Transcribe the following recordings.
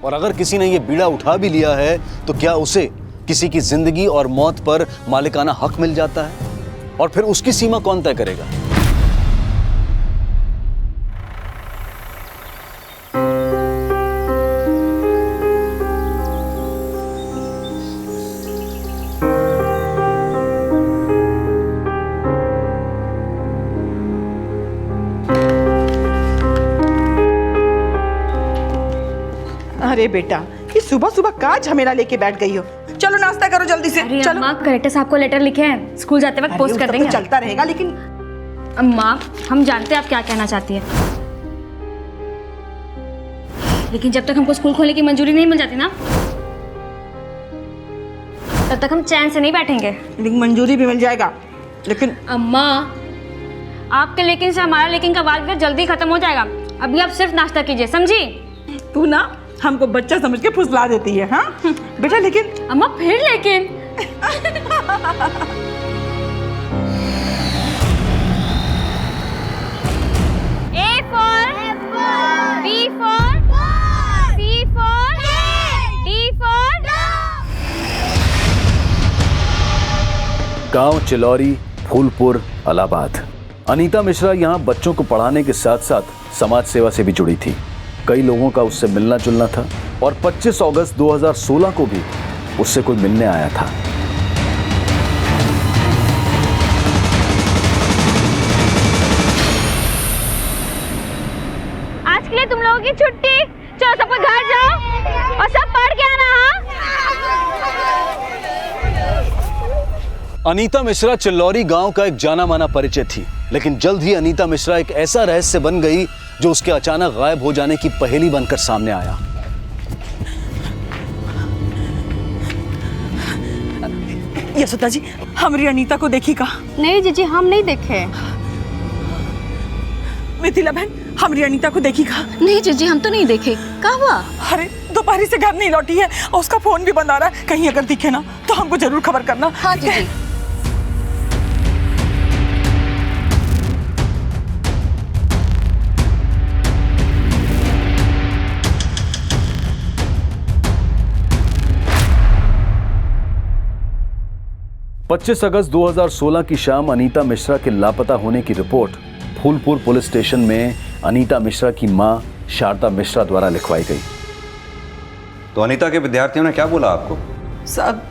और अगर किसी ने ये बीड़ा उठा भी लिया है तो क्या उसे किसी की जिंदगी और मौत पर मालिकाना हक मिल जाता है? और फिर उसकी सीमा कौन तय करेगा? अरे बेटा, ये सुबह सुबह का झमेला लेके बैठ गई हो। चलो नाश्ता करो जल्दी से। अरे चलो। अम्मा, कलेक्टर साहब को लेटर लिखे हैं, स्कूल जाते वक्त पोस्ट कर देंगे। तो चलता रहेगा, लेकिन अम्मा हम जानते हैं आप क्या कहना चाहती हैं, लेकिन जब तक हमको स्कूल खोलने की मंजूरी नहीं मिल जाती ना, तब तक हम चैन से नहीं बैठेंगे। लेकिन मंजूरी भी मिल जाएगा, लेकिन अम्मा आपके लेकिन से हमारा लेकिन का वाद विवाद जल्दी खत्म हो जाएगा। अभी आप सिर्फ नाश्ता कीजिए, समझी? तू ना हमको बच्चा समझ के फुसला देती है। हाँ बेटा, लेकिन अम्मा फिर लेकिन A for B for C for D for गांव चिलौरी, फूलपुर, इलाहाबाद। अनीता मिश्रा यहाँ बच्चों को पढ़ाने के साथ साथ समाज सेवा से भी जुड़ी थी। कई लोगों का उससे मिलना जुलना था और 25 अगस्त 2016 को भी उससे कोई मिलने आया था। आज के लिए तुम लोगों की छुट्टी। चलो सब लोग घर जाओ और सब पढ़ के आना। अनीता मिश्रा चिल्लौरी गांव का एक जाना माना परिचय थी, लेकिन जल्द ही अनीता मिश्रा एक ऐसा रहस्य बन गई जो उसके अचानक गायब हो जाने की पहेली बनकर सामने आया। यशोदा जी, हमारी अनीता को देखी का? नहीं जीजी, हम नहीं देखे। मिथिला बहन, हमारी अनीता को देखी का? नहीं जीजी, हम तो नहीं देखे। कहाँ हुआ? अरे दोपहर से घर नहीं लौटी है और उसका फोन भी बंद आ रहा है। कहीं अगर दिखे ना तो हमको जरूर खबर करना। हाँ जीजी। पच्चीस अगस्त 2016 की शाम अनीता मिश्रा के लापता होने की रिपोर्ट फूलपुर पुलिस स्टेशन में अनीता मिश्रा की मां शारदा मिश्रा द्वारा लिखवाई गई। तो अनीता के विद्यार्थियों ने क्या बोला आपको? साहब,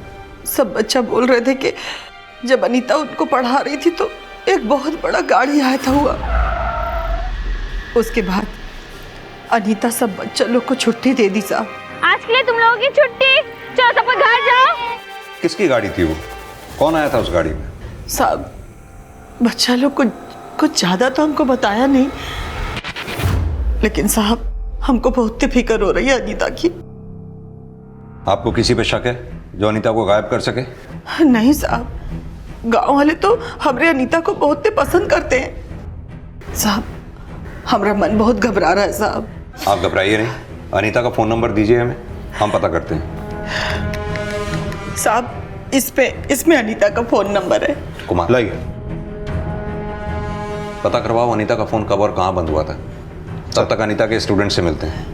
सब बच्चा बोल रहे थे कि जब अनीता उनको पढ़ा रही थी तो एक बहुत बड़ा गाड़ी आया था हुआ। उसके बाद अनीता सब बच्चा लोग को छुट्टी दे दी साहब। आज के लिए तुम लोगों की छुट्टी। चलो सब लोग घर जाओ। किसकी गाड़ी थी वो? कौन आया था उस गाड़ी में? साहब, बच्चा लोग को कुछ ज्यादा तो हमको बताया नहीं, लेकिन साहब हमको बहुत फिक्र हो रही है अनीता की। आपको किसी पे शक है जो अनीता को गायब कर सके? नहीं साहब, गांव वाले तो हमारे अनीता को बहुत पसंद करते हैं। साहब, हमारा मन बहुत घबरा रहा है साहब। आप घबराइए नहीं, अनीता का फोन नंबर दीजिए हमें, हम पता करते हैं। साहब, इसमें अनीता का फोन नंबर है। कुमार, लाइए, पता करवाओ अनीता का फोन कब और कहां बंद हुआ था। तब तक अनीता के स्टूडेंट से मिलते हैं।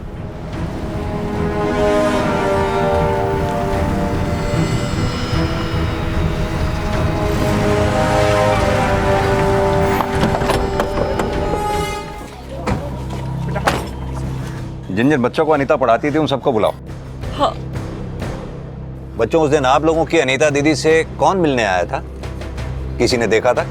जिन जिन बच्चों को अनीता पढ़ाती थी उन सबको बुलाओ। हाँ। बच्चों, उस दिन आप लोगों की अनीता दीदी से कौन मिलने आया था? किसी ने देखा था?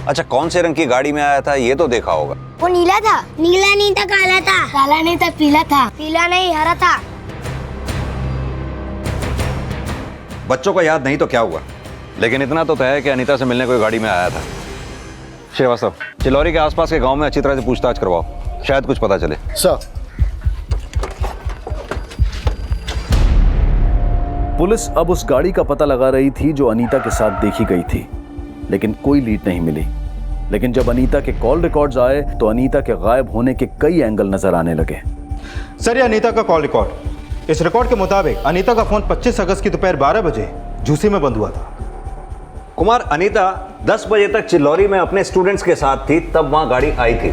अच्छा, कौन से रंग की गाड़ी में आया था ये तो देखा होगा। वो नीला था। नीला नहीं था, काला था। काला नहीं था, पीला था। पीला नहीं, हरा था। बच्चों को याद नहीं तो क्या हुआ, लेकिन इतना तो तय है कि अनीता से मिलने कोई गाड़ी में आया था। श्रीवास्तव, चिलौरी के आसपास के गांव में अच्छी तरह से पूछताछ करवाओ, शायद कुछ पता चले। सर। पुलिस अब उस गाड़ी का पता लगा रही थी जो अनीता के साथ देखी गई थी, लेकिन कोई लीड नहीं मिली। लेकिन जब अनीता के कॉल रिकॉर्ड्स आए तो अनीता के गायब होने के कई एंगल नजर आने लगे। सर, ये अनीता का कॉल रिकॉर्ड। इस रिकॉर्ड के मुताबिक अनीता का फोन 25 अगस्त की दोपहर 12 बजे झूसी में बंद हुआ था। कुमार, अनीता 10 बजे तक चिलौरी में अपने स्टूडेंट्स के साथ थी, तब वहां गाड़ी आई थी।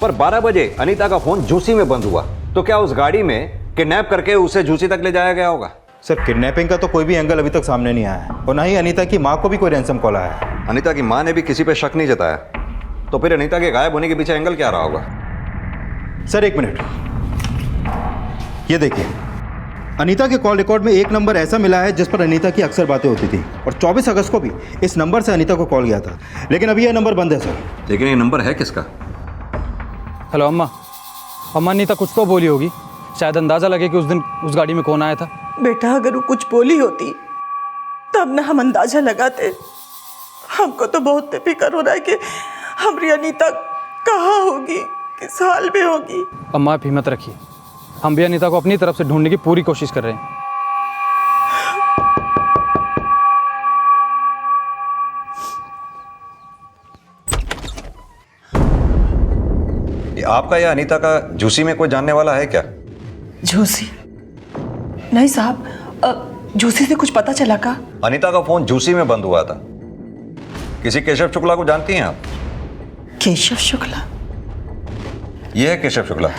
पर 12 बजे अनीता का फोन झूसी में बंद हुआ, तो क्या उस गाड़ी में किडनैप करके उसे झूसी तक ले जाया गया होगा? सर, किडनैपिंग का तो कोई भी एंगल अभी तक सामने नहीं आया है, और ना ही अनीता की माँ को भी कोई रैंसम कॉल आया है। अनीता की माँ ने भी किसी पे शक नहीं जताया, तो फिर अनीता के गायब होने के पीछे एंगल क्या रहा होगा? सर, एक मिनट, ये देखिए, अनीता के कॉल रिकॉर्ड में एक नंबर ऐसा मिला है जिस पर अनीता की अक्सर बातें होती थी, और 24 अगस्त को भी इस नंबर से अनीता को कॉल गया था, लेकिन अभी यह नंबर बंद है सर। लेकिन ये नंबर है किसका? हेलो अम्मा। अम्मा अनीता कुछ तो बोली होगी, शायद अंदाज़ा लगे कि उस दिन उस गाड़ी में कौन आया था। बेटा, अगर वो कुछ बोली होती तब ना हम अंदाजा लगाते। हमको तो बहुत फिक्र हो रहा है कि हमारी अनीता कहाँ होगी, किस हाल में होगी। अम्मा आप हिम्मत रखिए, हम भी अनीता को अपनी तरफ से ढूंढने की पूरी कोशिश कर रहे हैं। ये आपका या अनीता का झूसी में कोई जानने वाला है क्या? झूसी? नहीं साहब, झूसी से कुछ पता चला का? अनीता का फोन झूसी में बंद हुआ था। किसी केशव शुक्ला को जानती हैं आप? केशव शुक्ला? ये है केशव शुक्ला।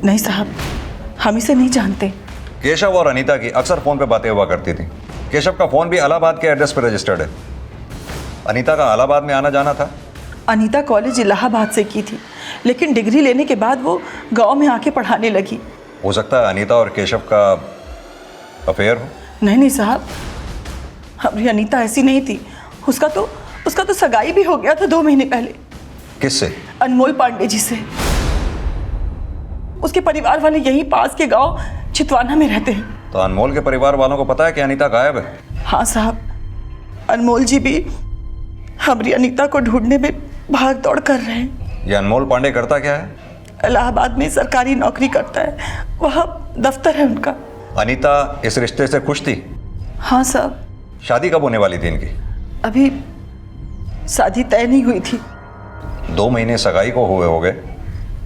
नहीं साहब, हम इसे नहीं जानते। केशव और अनीता की अक्सर फोन पे बातें हुआ करती थी। केशव का फोन भी इलाहाबाद के एड्रेस पर रजिस्टर्ड है। अनीता का इलाहाबाद में आना जाना था। अनीता कॉलेज इलाहाबाद से की थी, लेकिन डिग्री लेने के बाद वो गांव में आके पढ़ाने लगी। हो सकता है अनीता और केशव का अफेयर हो। नहीं साहब, हमारी अनीता ऐसी नहीं थी। उसका तो सगाई भी हो गया था 2 महीने पहले। किससे? अनमोल पांडे जी से। उसके परिवार वाले यहीं पास के गांव चितवाना में रहते हैं। तो अनमोल के परिवार वालों को पता है कि अनीता गायब है? हाँ साहब, अनमोल जी भी हमारी अनीता को ढूंढने में भाग दौड़ कर रहे हैं। ये अनमोल पांडे करता क्या है? इलाहाबाद में सरकारी नौकरी करता है, वहाँ दफ्तर है उनका। अनीता इस रिश्ते से खुश थी? हाँ साहब। शादी कब होने वाली थी इनकी? अभी शादी तय नहीं हुई थी। 2 महीने सगाई को हुए हो गए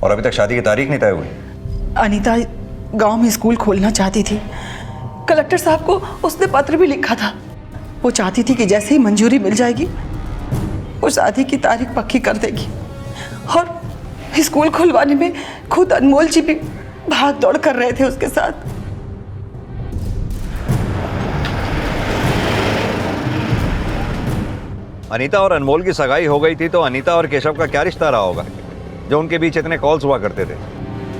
और अभी तक शादी की तारीख नहीं तय हुई। अनीता गांव में स्कूल खोलना चाहती थी। कलेक्टर साहब को उसने पत्र भी लिखा था। वो चाहती थी कि जैसे ही मंजूरी मिल जाएगी वो शादी की तारीख पक्की कर देगी, और स्कूल खुलवाने में खुद अनमोल जी भी भाग दौड़ कर रहे थे उसके साथ। अनीता और अनमोल की सगाई हो गई थी, तो अनीता और केशव का क्या रिश्ता रहा होगा जो उनके बीच इतने कॉल्स हुआ करते थे?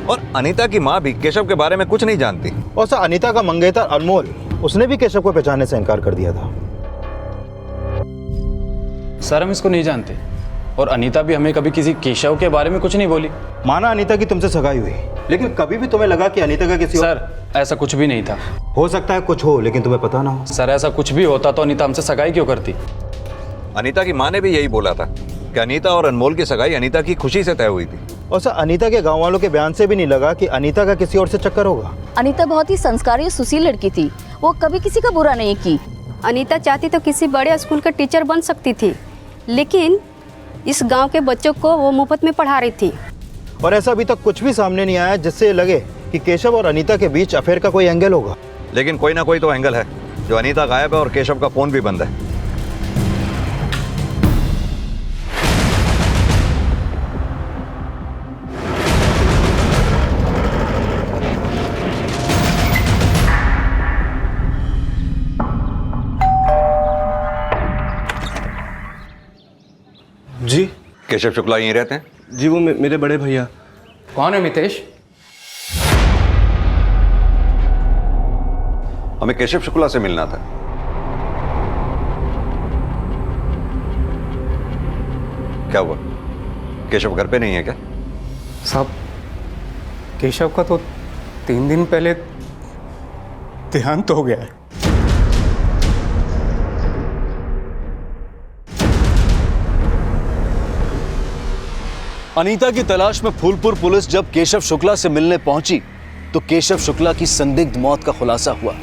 और अनीता की माँ भी केशव के बारे में कुछ नहीं जानती। और सर, अनीता का मंगेतर अनमोल, उसने भी केशव को पहचानने से इनकार कर दिया था। सर हम इसको नहीं जानते, और अनीता भी हमें कभी किसी केशव के बारे में कुछ नहीं बोली। माना अनीता की तुमसे सगाई हुई, लेकिन कभी भी तुम्हें लगा कि अनीता का किसी सर ऐसा कुछ भी नहीं था। हो सकता है कुछ हो, लेकिन तुम्हें पता ना हो। सर ऐसा कुछ भी होता तो अनीता हमसे सगाई क्यों करती? अनीता की माँ ने भी यही बोला था कि अनीता और अनमोल की सगाई अनीता की खुशी से तय हुई थी। और सर, अनीता के गांव वालों के बयान से भी नहीं लगा कि अनीता का किसी और से चक्कर होगा। अनीता बहुत ही संस्कारी और सुशील लड़की थी, वो कभी किसी का बुरा नहीं की। अनीता चाहती तो किसी बड़े स्कूल का टीचर बन सकती थी, लेकिन इस गांव के बच्चों को वो मुफ्त में पढ़ा रही थी। और ऐसा अभी तक कुछ भी सामने नहीं आया जिससे ये लगे कि केशव और अनीता के बीच अफेयर का कोई एंगल होगा। लेकिन कोई ना कोई तो एंगल है। जो अनीता गायब है और केशव का फोन भी बंद है। जी केशव शुक्ला यहीं रहते हैं? जी, वो मेरे बड़े भैया। कौन है मितेश? हमें केशव शुक्ला से मिलना था। क्या हुआ? केशव घर पे नहीं है क्या? साहब, केशव का तो 3 दिन पहले देहांत हो गया है। अनीता की तलाश में फूलपुर पुलिस जब केशव शुक्ला से मिलने पहुंची तो केशव शुक्ला की संदिग्ध मौत का खुलासा हुआ।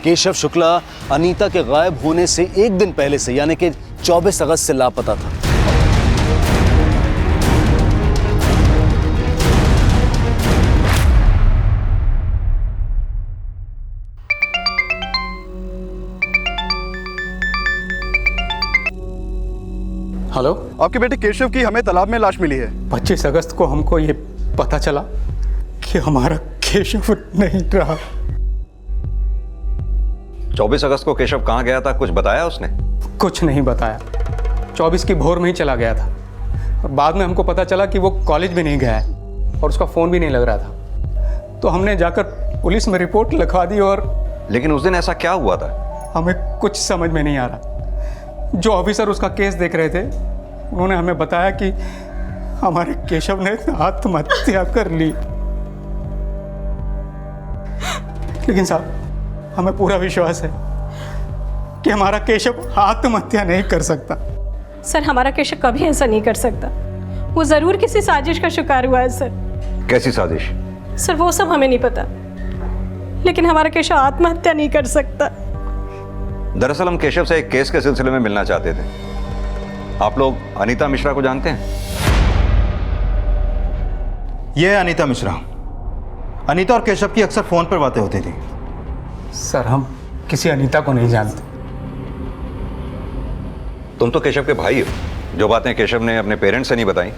केशव शुक्ला अनीता के गायब होने से 1 दिन पहले से यानी कि 24 अगस्त से लापता था। हेलो, आपके बेटे केशव की हमें तालाब में लाश मिली है। 25 अगस्त को हमको ये पता चला कि हमारा केशव नहीं रहा। 24 अगस्त को केशव कहाँ गया था, कुछ बताया उसने? कुछ नहीं बताया। 24 की भोर में ही चला गया था और बाद में हमको पता चला कि वो कॉलेज भी नहीं गया है और उसका फ़ोन भी नहीं लग रहा था। तो हमने जाकर पुलिस में रिपोर्ट लिखवा दी। और लेकिन उस दिन ऐसा क्या हुआ था? हमें कुछ समझ में नहीं आ रहा। जो ऑफिसर उसका केस देख रहे थे उन्होंने हमें बताया कि हमारे केशव ने आत्महत्या कर ली। लेकिन साहब, हमें पूरा विश्वास है कि हमारा केशव आत्महत्या नहीं कर सकता। सर, हमारा केशव कभी ऐसा नहीं कर सकता। वो जरूर किसी साजिश का शिकार हुआ है सर। कैसी साजिश? सर, वो सब हमें नहीं पता, लेकिन हमारा केशव आत्महत्या नहीं कर सकता। दरअसल हम केशव से एक केस के सिलसिले में मिलना चाहते थे। आप लोग अनीता मिश्रा को जानते हैं? ये है अनीता मिश्रा। अनीता और केशव की अक्सर फोन पर बातें होती थी। सर, हम किसी अनीता को नहीं जानते। तुम तो केशव के भाई हो। जो बातें केशव ने अपने पेरेंट्स से नहीं बताई,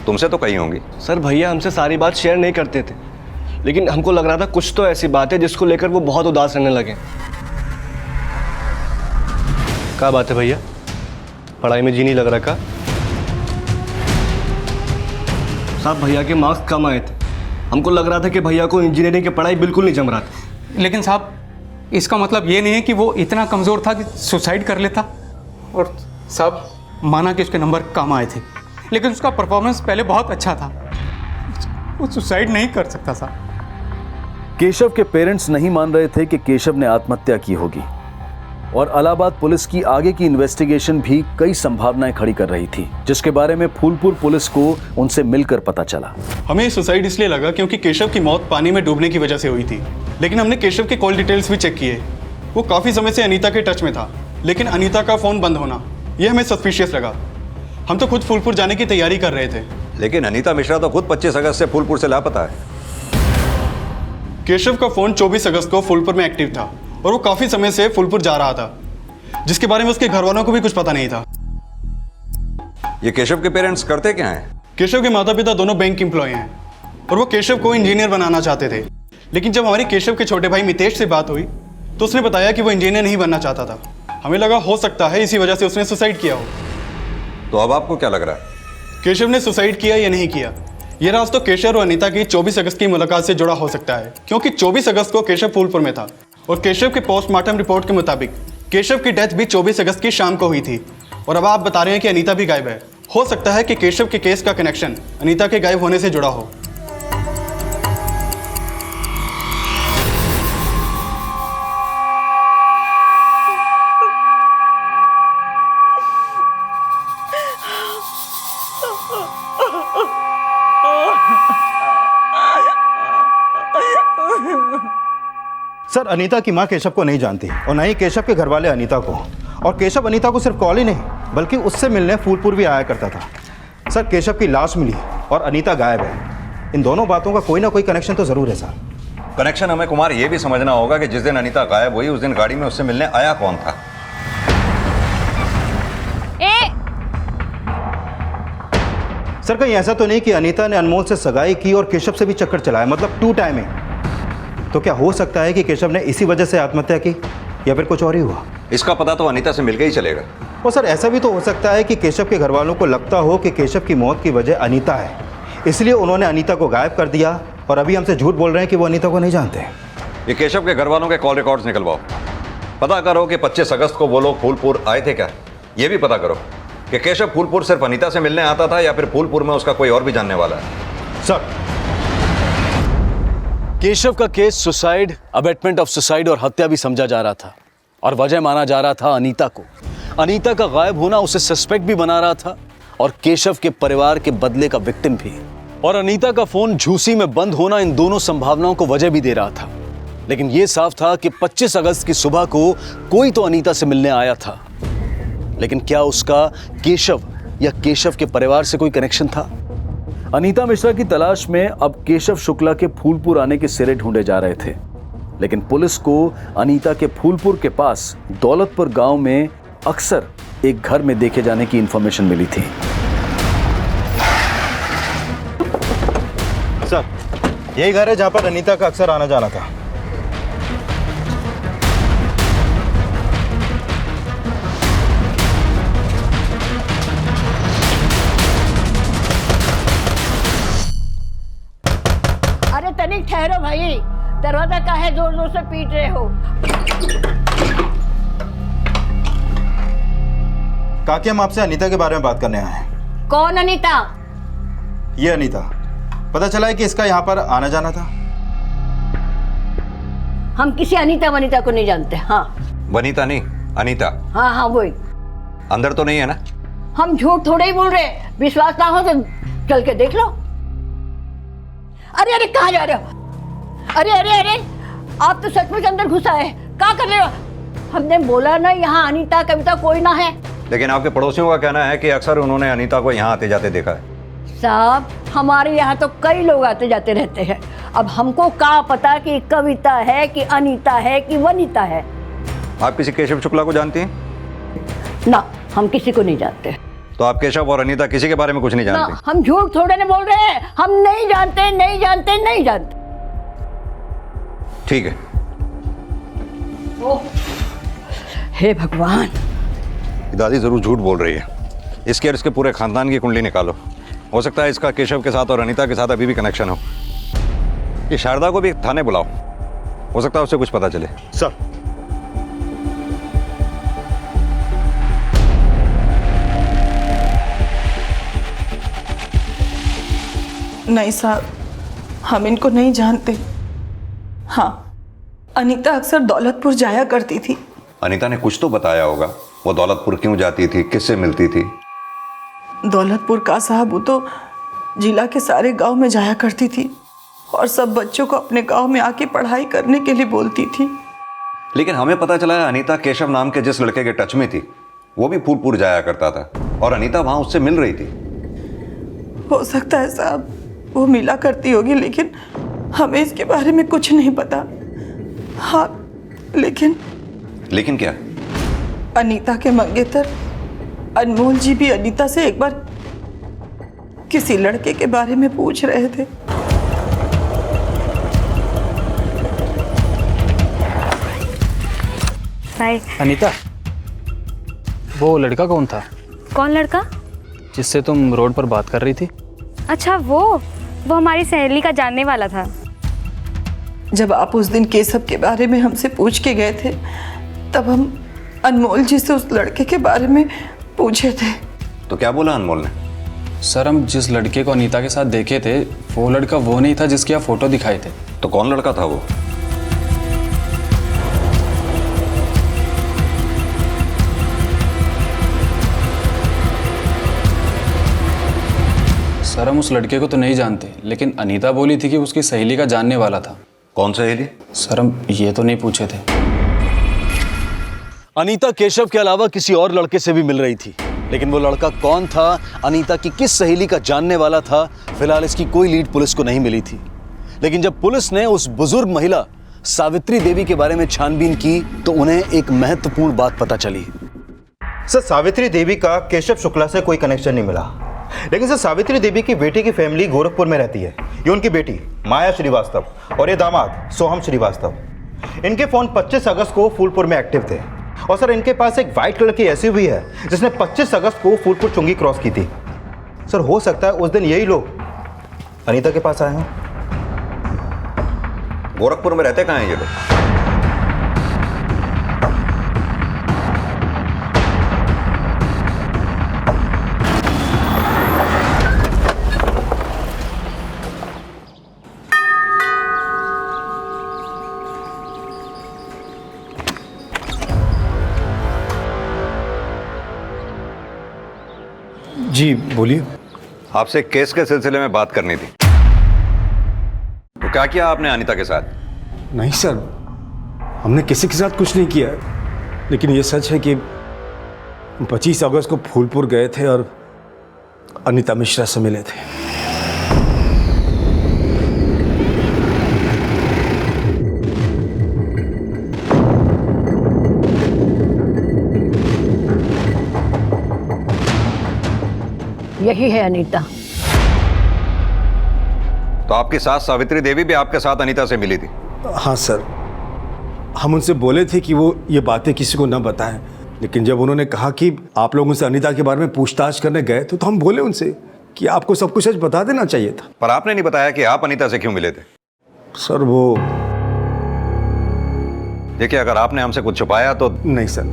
तुमसे तो कही होंगी। सर, भैया हमसे सारी बात शेयर नहीं करते थे, लेकिन हमको लग रहा था कुछ तो ऐसी बात है जिसको लेकर वो बहुत उदास रहने लगे। क्या बात है भैया? पढ़ाई में जी नहीं लग रहा का? साहब, भैया के मार्क्स कम आए थे। हमको लग रहा था कि भैया को इंजीनियरिंग की पढ़ाई बिल्कुल नहीं जम रहा था। लेकिन साहब, इसका मतलब ये नहीं है कि वो इतना कमज़ोर था कि सुसाइड कर लेता। और साहब, माना कि उसके नंबर कम आए थे, लेकिन उसका परफॉर्मेंस पहले बहुत अच्छा था। वो सुसाइड नहीं कर सकता साहब। केशव के पेरेंट्स नहीं मान रहे थे कि केशव ने आत्महत्या की होगी और इलाहाबाद पुलिस की आगे की इन्वेस्टिगेशन भी कई संभावनाएं खड़ी कर रही थी, जिसके बारे में फूलपुर पुलिस को उनसे मिलकर पता चला। हमें सुसाइड इसलिए लगा क्योंकि केशव की मौत पानी में डूबने की वजह से हुई थी, लेकिन हमने केशव के कॉल डिटेल्स भी चेक किए। वो काफ़ी समय से अनीता के टच में था, लेकिन अनीता का फ़ोन बंद होना ये हमें सस्पिशियस लगा। हम तो खुद फूलपुर जाने की तैयारी कर रहे थे। लेकिन अनीता मिश्रा तो खुद 25 अगस्त से फूलपुर से लापता है। केशव का फ़ोन 24 अगस्त को फूलपुर में एक्टिव था और वो काफ़ी समय से फूलपुर जा रहा था, जिसके बारे में उसके घर वालों को भी कुछ पता नहीं था। ये केशव के पेरेंट्स करते क्या हैं? केशव के माता पिता दोनों बैंक एम्प्लॉय हैं और वो केशव को इंजीनियर बनाना चाहते थे। लेकिन जब हमारे केशव के छोटे भाई मितेश से बात हुई तो उसने बताया कि वो इंजीनियर नहीं बनना चाहता था। हमें लगा हो सकता है इसी वजह से उसने सुसाइड किया हो। तो अब आपको क्या लग रहा है, केशव ने सुसाइड किया या नहीं किया? ये राज तो केशव और अनीता की 24 अगस्त की मुलाकात से जुड़ा हो सकता है, क्योंकि 24 अगस्त को केशव फूलपुर में था और केशव के पोस्टमार्टम रिपोर्ट के मुताबिक केशव की डेथ भी 24 अगस्त की शाम को हुई थी। और अब आप बता रहे हैं कि अनीता भी गायब है। हो सकता है कि केशव के केस का कनेक्शन अनीता के गायब होने से जुड़ा हो। सर, अनीता की मां केशव को नहीं जानती और न ही केशव के घर वाले अनीता को। और केशव अनीता को सिर्फ कॉल ही नहीं बल्कि उससे मिलने फूलपुर भी आया करता था। सर, केशव की लाश मिली और अनीता गायब है। इन दोनों बातों का कोई ना कोई कनेक्शन तो जरूर है सर। कनेक्शन हमें कुमार ये भी समझना होगा कि जिस दिन अनीता गायब हुई उस दिन गाड़ी में उससे मिलने आया कौन था। सर, कहीं ऐसा तो नहीं कि अनीता ने अनमोल से सगाई की और केशव से भी चक्कर चलाया, मतलब 2 टाइमिंग। तो क्या हो सकता है कि केशव ने इसी वजह से आत्महत्या की या फिर कुछ और ही हुआ? इसका पता तो अनीता से मिलकर ही चलेगा। और सर, ऐसा भी तो हो सकता है कि केशव के घर वालों को लगता हो कि केशव की मौत की वजह अनीता है, इसलिए उन्होंने अनीता को गायब कर दिया और अभी हमसे झूठ बोल रहे हैं कि वो अनीता को नहीं जानते। ये केशव के घर वालों के कॉल रिकॉर्ड्स निकलवाओ। पता करो कि 25 अगस्त को वो लोग फूलपुर आए थे क्या। ये भी पता करो कि केशव फूलपुर सिर्फ अनीता से मिलने आता था या फिर फूलपुर में उसका कोई और भी जानने वाला है। सर, केशव का case suicide, abetment of suicide और हत्या भी समझा जा रहा था और वजह माना जा रहा था अनीता को। अनीता का गायब होना उसे सस्पेक्ट भी बना रहा था और केशव के परिवार के बदले का विक्टिम भी। और अनीता का फोन झूसी में बंद होना इन दोनों संभावनाओं को वजह भी दे रहा था। लेकिन यह साफ था कि 25 अगस्त की सुबह को कोई तो अनीता से मिलने आया था, लेकिन क्या उसका केशव या केशव के परिवार से कोई कनेक्शन था? अनीता मिश्रा की तलाश में अब केशव शुक्ला के फूलपुर आने के सिरे ढूंढे जा रहे थे, लेकिन पुलिस को अनीता के फूलपुर के पास दौलतपुर गांव में अक्सर एक घर में देखे जाने की इंफॉर्मेशन मिली थी। सर, यही घर है जहां पर अनीता का अक्सर आना जाना था। अरे तनिक ठहरो भाई, दरवाजा काहे जोर जोर से पीट रहे हो? काकी, हम आपसे अनीता के बारे में बात करने आए हैं। कौन अनीता? ये अनीता, पता चला है कि इसका यहाँ पर आना जाना था। हम किसी अनीता वनीता को नहीं जानते। हाँ, वनीता नहीं, अनीता। हाँ हाँ वही। अंदर तो नहीं है ना? हम झूठ थोड़े ही बोल रहे, विश्वास ना हो तो चल के देख लो। अरे अरे कहाँ जा रहे हो? अरे अरे अरे, आप तो सचमुच अंदर घुसा है, क्या कर रहे हो? हमने बोला ना यहाँ अनीता कविता कोई ना है। लेकिन आपके पड़ोसियों का कहना है कि अक्सर उन्होंने अनीता को यहाँ आते जाते देखा है। साहब, हमारे यहाँ तो कई लोग आते जाते रहते हैं। अब हमको क्या पता कि कविता है कि अनीता है कि वनीता है। आप किसी केशव शुक्ला को जानती हैं? ना, हम किसी को नहीं जानते। तो आप केशव और अनीता किसी के बारे में कुछ नहीं ना, जानती? हम झूठ थोड़े नहीं बोल रहे हैं। हम नहीं जानते, नहीं जानते, नहीं जानते। ठीक है। ओह, हे भगवान, दादी जरूर झूठ बोल रही है। इसके और इसके पूरे खानदान की कुंडली निकालो। हो सकता है इसका केशव के साथ और अनीता के साथ अभी भी कनेक्शन हो। ये शारदा को भी थाने बुलाओ, हो सकता है उसे कुछ पता चले। सर, नहीं साहब, हम इनको नहीं जानते। हाँ, अनीता अक्सर दौलतपुर जाया करती थी। अनीता ने कुछ तो बताया होगा, वो दौलतपुर क्यों जाती थी, किससे मिलती थी? दौलतपुर का साहब, वो तो जिला के सारे गांव में जाया करती थी और सब बच्चों को अपने गांव में आके पढ़ाई करने के लिए बोलती थी। लेकिन हमें पता चला है अनीता केशव नाम के जिस लड़के के टच में थी वो भी फूलपुर जाया करता था और अनीता वहां उससे मिल रही थी। हो सकता है साहब वो मिला करती होगी, लेकिन हमें इसके बारे में कुछ नहीं पता। हाँ, लेकिन क्या? अनीता के मंगेतर अनमोल जी भी अनीता से एक बार किसी लड़के के बारे में पूछ रहे थे। अनीता, वो लड़का कौन था? कौन लड़का? जिससे तुम रोड पर बात कर रही थी? अच्छा, वो हमारी सहेली का जानने वाला था। जब आप उस दिन केशव के बारे में हमसे पूछ के गए थे, तब हम अनमोल जी से उस लड़के के बारे में पूछे थे। तो क्या बोला अनमोल ने? सर, हम जिस लड़के को अनीता के साथ देखे थे वो लड़का वो नहीं था जिसकी आप फोटो दिखाए थे। तो कौन लड़का था वो? सर, हम उस लड़के को तो नहीं जानते, लेकिन अनीता बोली थी कि उसकी सहेली का जानने वाला था। कौन सहेली? सर, हम ये तो नहीं पूछे थे। अनीता केशव के अलावा किसी और लड़के से भी मिल रही थी, लेकिन वो लड़का कौन था, अनीता की किस सहेली का जानने वाला था, फिलहाल इसकी कोई लीड पुलिस को नहीं मिली थी। लेकिन जब पुलिस ने उस बुजुर्ग महिला सावित्री देवी के बारे में छानबीन की तो उन्हें एक महत्वपूर्ण बात पता चली। सर, सावित्री देवी का केशव शुक्ला से कोई कनेक्शन नहीं मिला, लेकिन सर सावित्री देवी की बेटी की फैमिली गोरखपुर में रहती है। ये उनकी बेटी माया श्रीवास्तव और ये दामाद सोहम श्रीवास्तव। इनके फोन 25 अगस्त को फूलपुर में एक्टिव थे और सर इनके पास एक वाइट कलर की एसयूवी है जिसने 25 अगस्त को फूलपुर चुंगी क्रॉस की थी। सर, हो सकता है उस दिन यही लोग अनीता के पास आए हों। गोरखपुर में रहते कहाँ हैं ये लोग? जी बोलिए। आपसे केस के सिलसिले में बात करनी थी। तो क्या किया आपने अनीता के साथ? नहीं सर, हमने किसी के साथ कुछ नहीं किया, लेकिन ये सच है कि 25 अगस्त को फूलपुर गए थे और अनीता मिश्रा से मिले थे। यही है अनीता। तो आपकी सास सावित्री देवी भी आपके साथ अनीता से मिली थी? हाँ सर, हम उनसे बोले थे कि वो ये बातें किसी को न बताएं, लेकिन जब उन्होंने कहा कि आप लोग उनसे अनीता के बारे में पूछताछ करने गए तो हम बोले उनसे कि आपको सब कुछ सच बता देना चाहिए था। पर आपने नहीं बताया कि आप अनीता से क्यों मिले थे? सर वो देखिए, अगर आपने हमसे कुछ छुपाया तो। नहीं सर,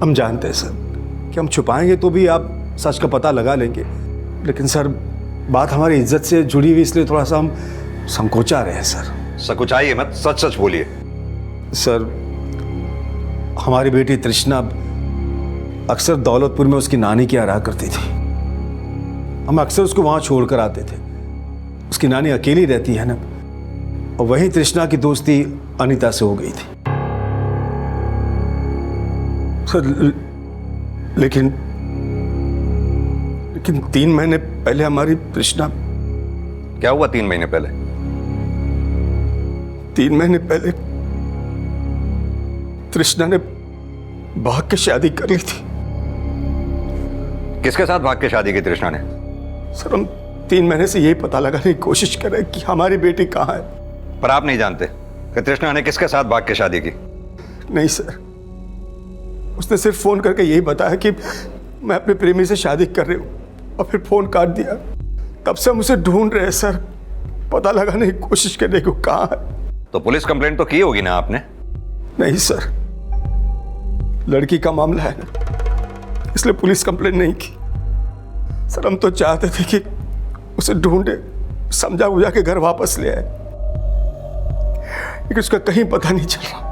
हम जानते हैं सर कि हम छुपाएंगे तो भी आप सच का पता लगा लेंगे, लेकिन सर बात हमारी इज्जत से जुड़ी हुई, इसलिए थोड़ा सा हम संकोचा रहे हैं सर। संकोचाइए मत, सच सच बोलिए। सर हमारी बेटी तृष्णा अक्सर दौलतपुर में उसकी नानी की रहा करती थी। हम अक्सर उसको वहां छोड़कर आते थे। उसकी नानी अकेली रहती है ना, और वहीं तृष्णा की दोस्ती अनीता से हो गई थी सर। लेकिन 3 महीने पहले हमारी तृष्णा। क्या हुआ 3 महीने पहले? 3 महीने पहले तृष्णा ने भाग के शादी कर ली थी। किसके साथ भाग के शादी की तृष्णा ने? सर हम 3 महीने से यही पता लगाने की कोशिश कर रहे हैं कि हमारी बेटी कहाँ है। पर आप नहीं जानते कि तृष्णा ने किसके साथ भाग के शादी की? नहीं सर, उसने सिर्फ फोन करके यही बताया कि मैं अपने प्रेमी से शादी कर रही हूँ, और फिर फोन काट दिया। तब से हम उसे ढूंढ रहे हैं सर, पता लगाने की कोशिश करने को कहाँ है। तो पुलिस कंप्लेंट तो की होगी ना आपने? नहीं सर, लड़की का मामला है ना, इसलिए पुलिस कंप्लेंट नहीं की सर। हम तो चाहते थे कि उसे ढूंढे, समझा बुझा के घर वापस ले आए, लेकिन उसका कहीं पता नहीं चल रहा।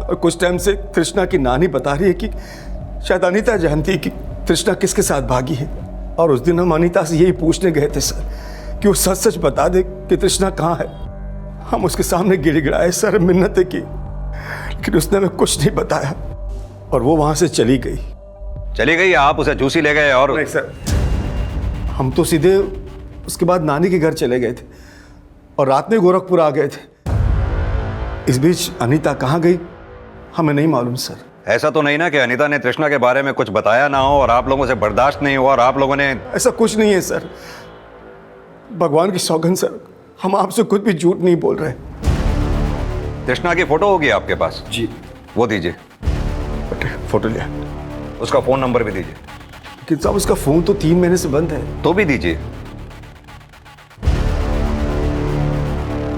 और कुछ टाइम से तृष्णा की नानी बता रही है कि शायद अनीता जानती है कि तृष्णा किसके साथ भागी है, और उस दिन हम अनीता से यही पूछने गए थे सर कि वो सच सच बता दे कि तृष्णा कहाँ है। हम उसके सामने गिड़गिड़ाए सर, मिन्नतें की, लेकिन उसने हमें कुछ नहीं बताया, और वो वहां से चली गई। चली गई या आप उसे झूसी ले गए? और नहीं सर, हम तो सीधे उसके बाद नानी के घर चले गए थे, और रात में गोरखपुर आ गए थे। इस बीच अनीता कहाँ गई हमें नहीं मालूम सर। ऐसा तो नहीं ना कि अनीता ने तृष्णा के बारे में कुछ बताया ना हो और आप लोगों से बर्दाश्त नहीं हुआ और आप लोगों ने? ऐसा कुछ नहीं है सर, भगवान की सौगंध सर, हम आपसे कुछ भी झूठ नहीं बोल रहे। तृष्णा की फोटो होगी आपके पास? जी। वो दीजिए। फोटो लिया। उसका फोन नंबर भी दीजिए। लेकिन साहब उसका फोन तो 3 महीने से बंद है। तो भी दीजिए।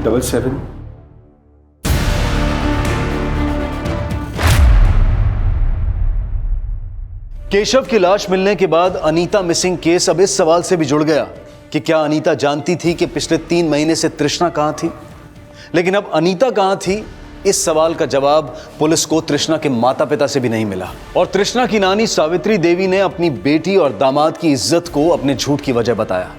77। केशव की लाश मिलने के बाद अनीता मिसिंग केस अब इस सवाल से भी जुड़ गया कि क्या अनीता जानती थी कि पिछले 3 महीने से तृष्णा कहां थी। लेकिन अब अनीता कहां थी, इस सवाल का जवाब पुलिस को तृष्णा के माता पिता से भी नहीं मिला। और तृष्णा की नानी सावित्री देवी ने अपनी बेटी और दामाद की इज्जत को अपने झूठ की वजह बताया,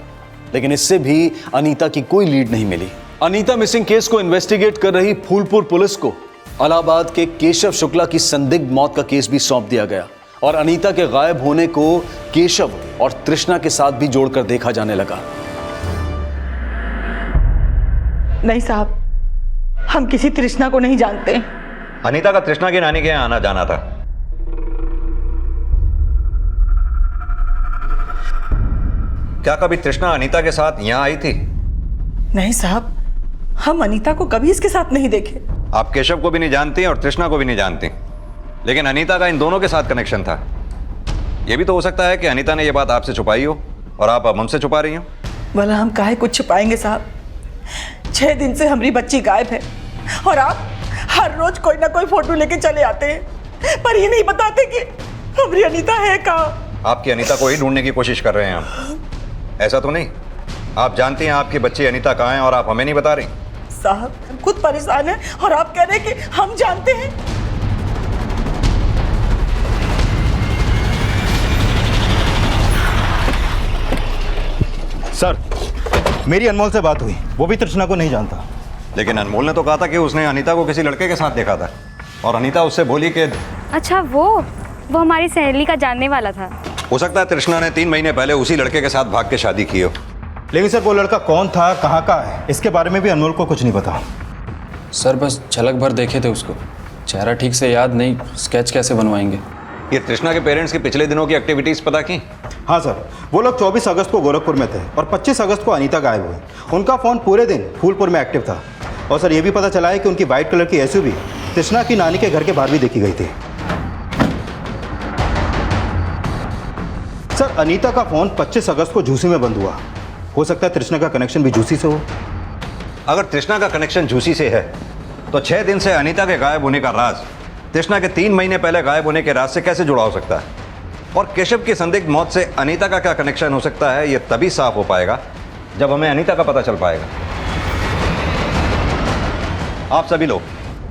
लेकिन इससे भी अनीता की कोई लीड नहीं मिली। अनीता मिसिंग केस को इन्वेस्टिगेट कर रही फूलपुर पुलिस को इलाहाबाद के केशव शुक्ला की संदिग्ध मौत का केस भी सौंप दिया गया, और अनीता के गायब होने को केशव और तृष्णा के साथ भी जोड़कर देखा जाने लगा। नहीं साहब, हम किसी तृष्णा को नहीं जानते। अनीता का तृष्णा की नानी के यहाँ आना जाना था। क्या कभी तृष्णा अनीता के साथ यहाँ आई थी? नहीं साहब, हम अनीता को कभी इसके साथ नहीं देखे। आप केशव को भी नहीं जानती और तृष्णा को भी नहीं जानती, लेकिन अनीता का इन दोनों के साथ कनेक्शन था। यह भी तो हो सकता है कि अनीता ने यह बात आपसे छुपाई हो और आप अब हमसे छुपा रही हो। भला हम काहे कुछ छुपाएंगे साहब? 6 दिन से हमारी बच्ची गायब है, और आप हर रोज कोई ना कोई फोटो लेके चले आते हैं, पर ये नहीं बताते कि हमारी अनीता है कहाँ। आपकी अनीता को ही ढूंढने की कोशिश कर रहे हैं हम। ऐसा तो नहीं, आप जानती हैं आपकी बच्ची अनीता कहाँ है और आप हमें नहीं बता रही। साहब हम खुद परेशान हैं और आप कह रहे हैं कि हम जानते हैं। सर, मेरी अनमोल से बात हुई, वो भी तृष्णा को नहीं जानता। लेकिन अनमोल ने तो कहा था कि उसने अनीता को किसी लड़के के साथ देखा था, और अनीता उससे बोली कि अच्छा वो हमारी सहेली का जानने वाला था। हो सकता है तृष्णा ने 3 महीने पहले उसी लड़के के साथ भाग के शादी की हो। लेकिन सर वो लड़का कौन था, कहाँ का है, इसके बारे में भी अनमोल को कुछ नहीं पता। सर बस झलक भर देखे थे उसको, चेहरा ठीक से याद नहीं, स्केच कैसे बनवाएंगे। ये तृष्णा के पेरेंट्स की पिछले दिनों की एक्टिविटीज पता की? हाँ सर, वो लोग 24 अगस्त को गोरखपुर में थे और 25 अगस्त को अनीता गायब हुई। उनका फ़ोन पूरे दिन फूलपुर में एक्टिव था। और सर ये भी पता चला है कि उनकी वाइट कलर की एसयूवी तृष्णा की नानी के घर के बाहर भी देखी गई थी। सर अनीता का फ़ोन 25 अगस्त को झूसी में बंद हुआ। हो सकता है तृष्णा का कनेक्शन भी झूसी से हो। अगर तृष्णा का कनेक्शन झूसी से है तो 6 दिन से अनीता के गायब होने का राज तृष्णा के 3 महीने पहले गायब होने के राज से कैसे जुड़ा हो सकता है? और केशव की संदिग्ध मौत से अनीता का क्या कनेक्शन हो सकता है, यह तभी साफ हो पाएगा जब हमें अनीता का पता चल पाएगा। आप सभी लोग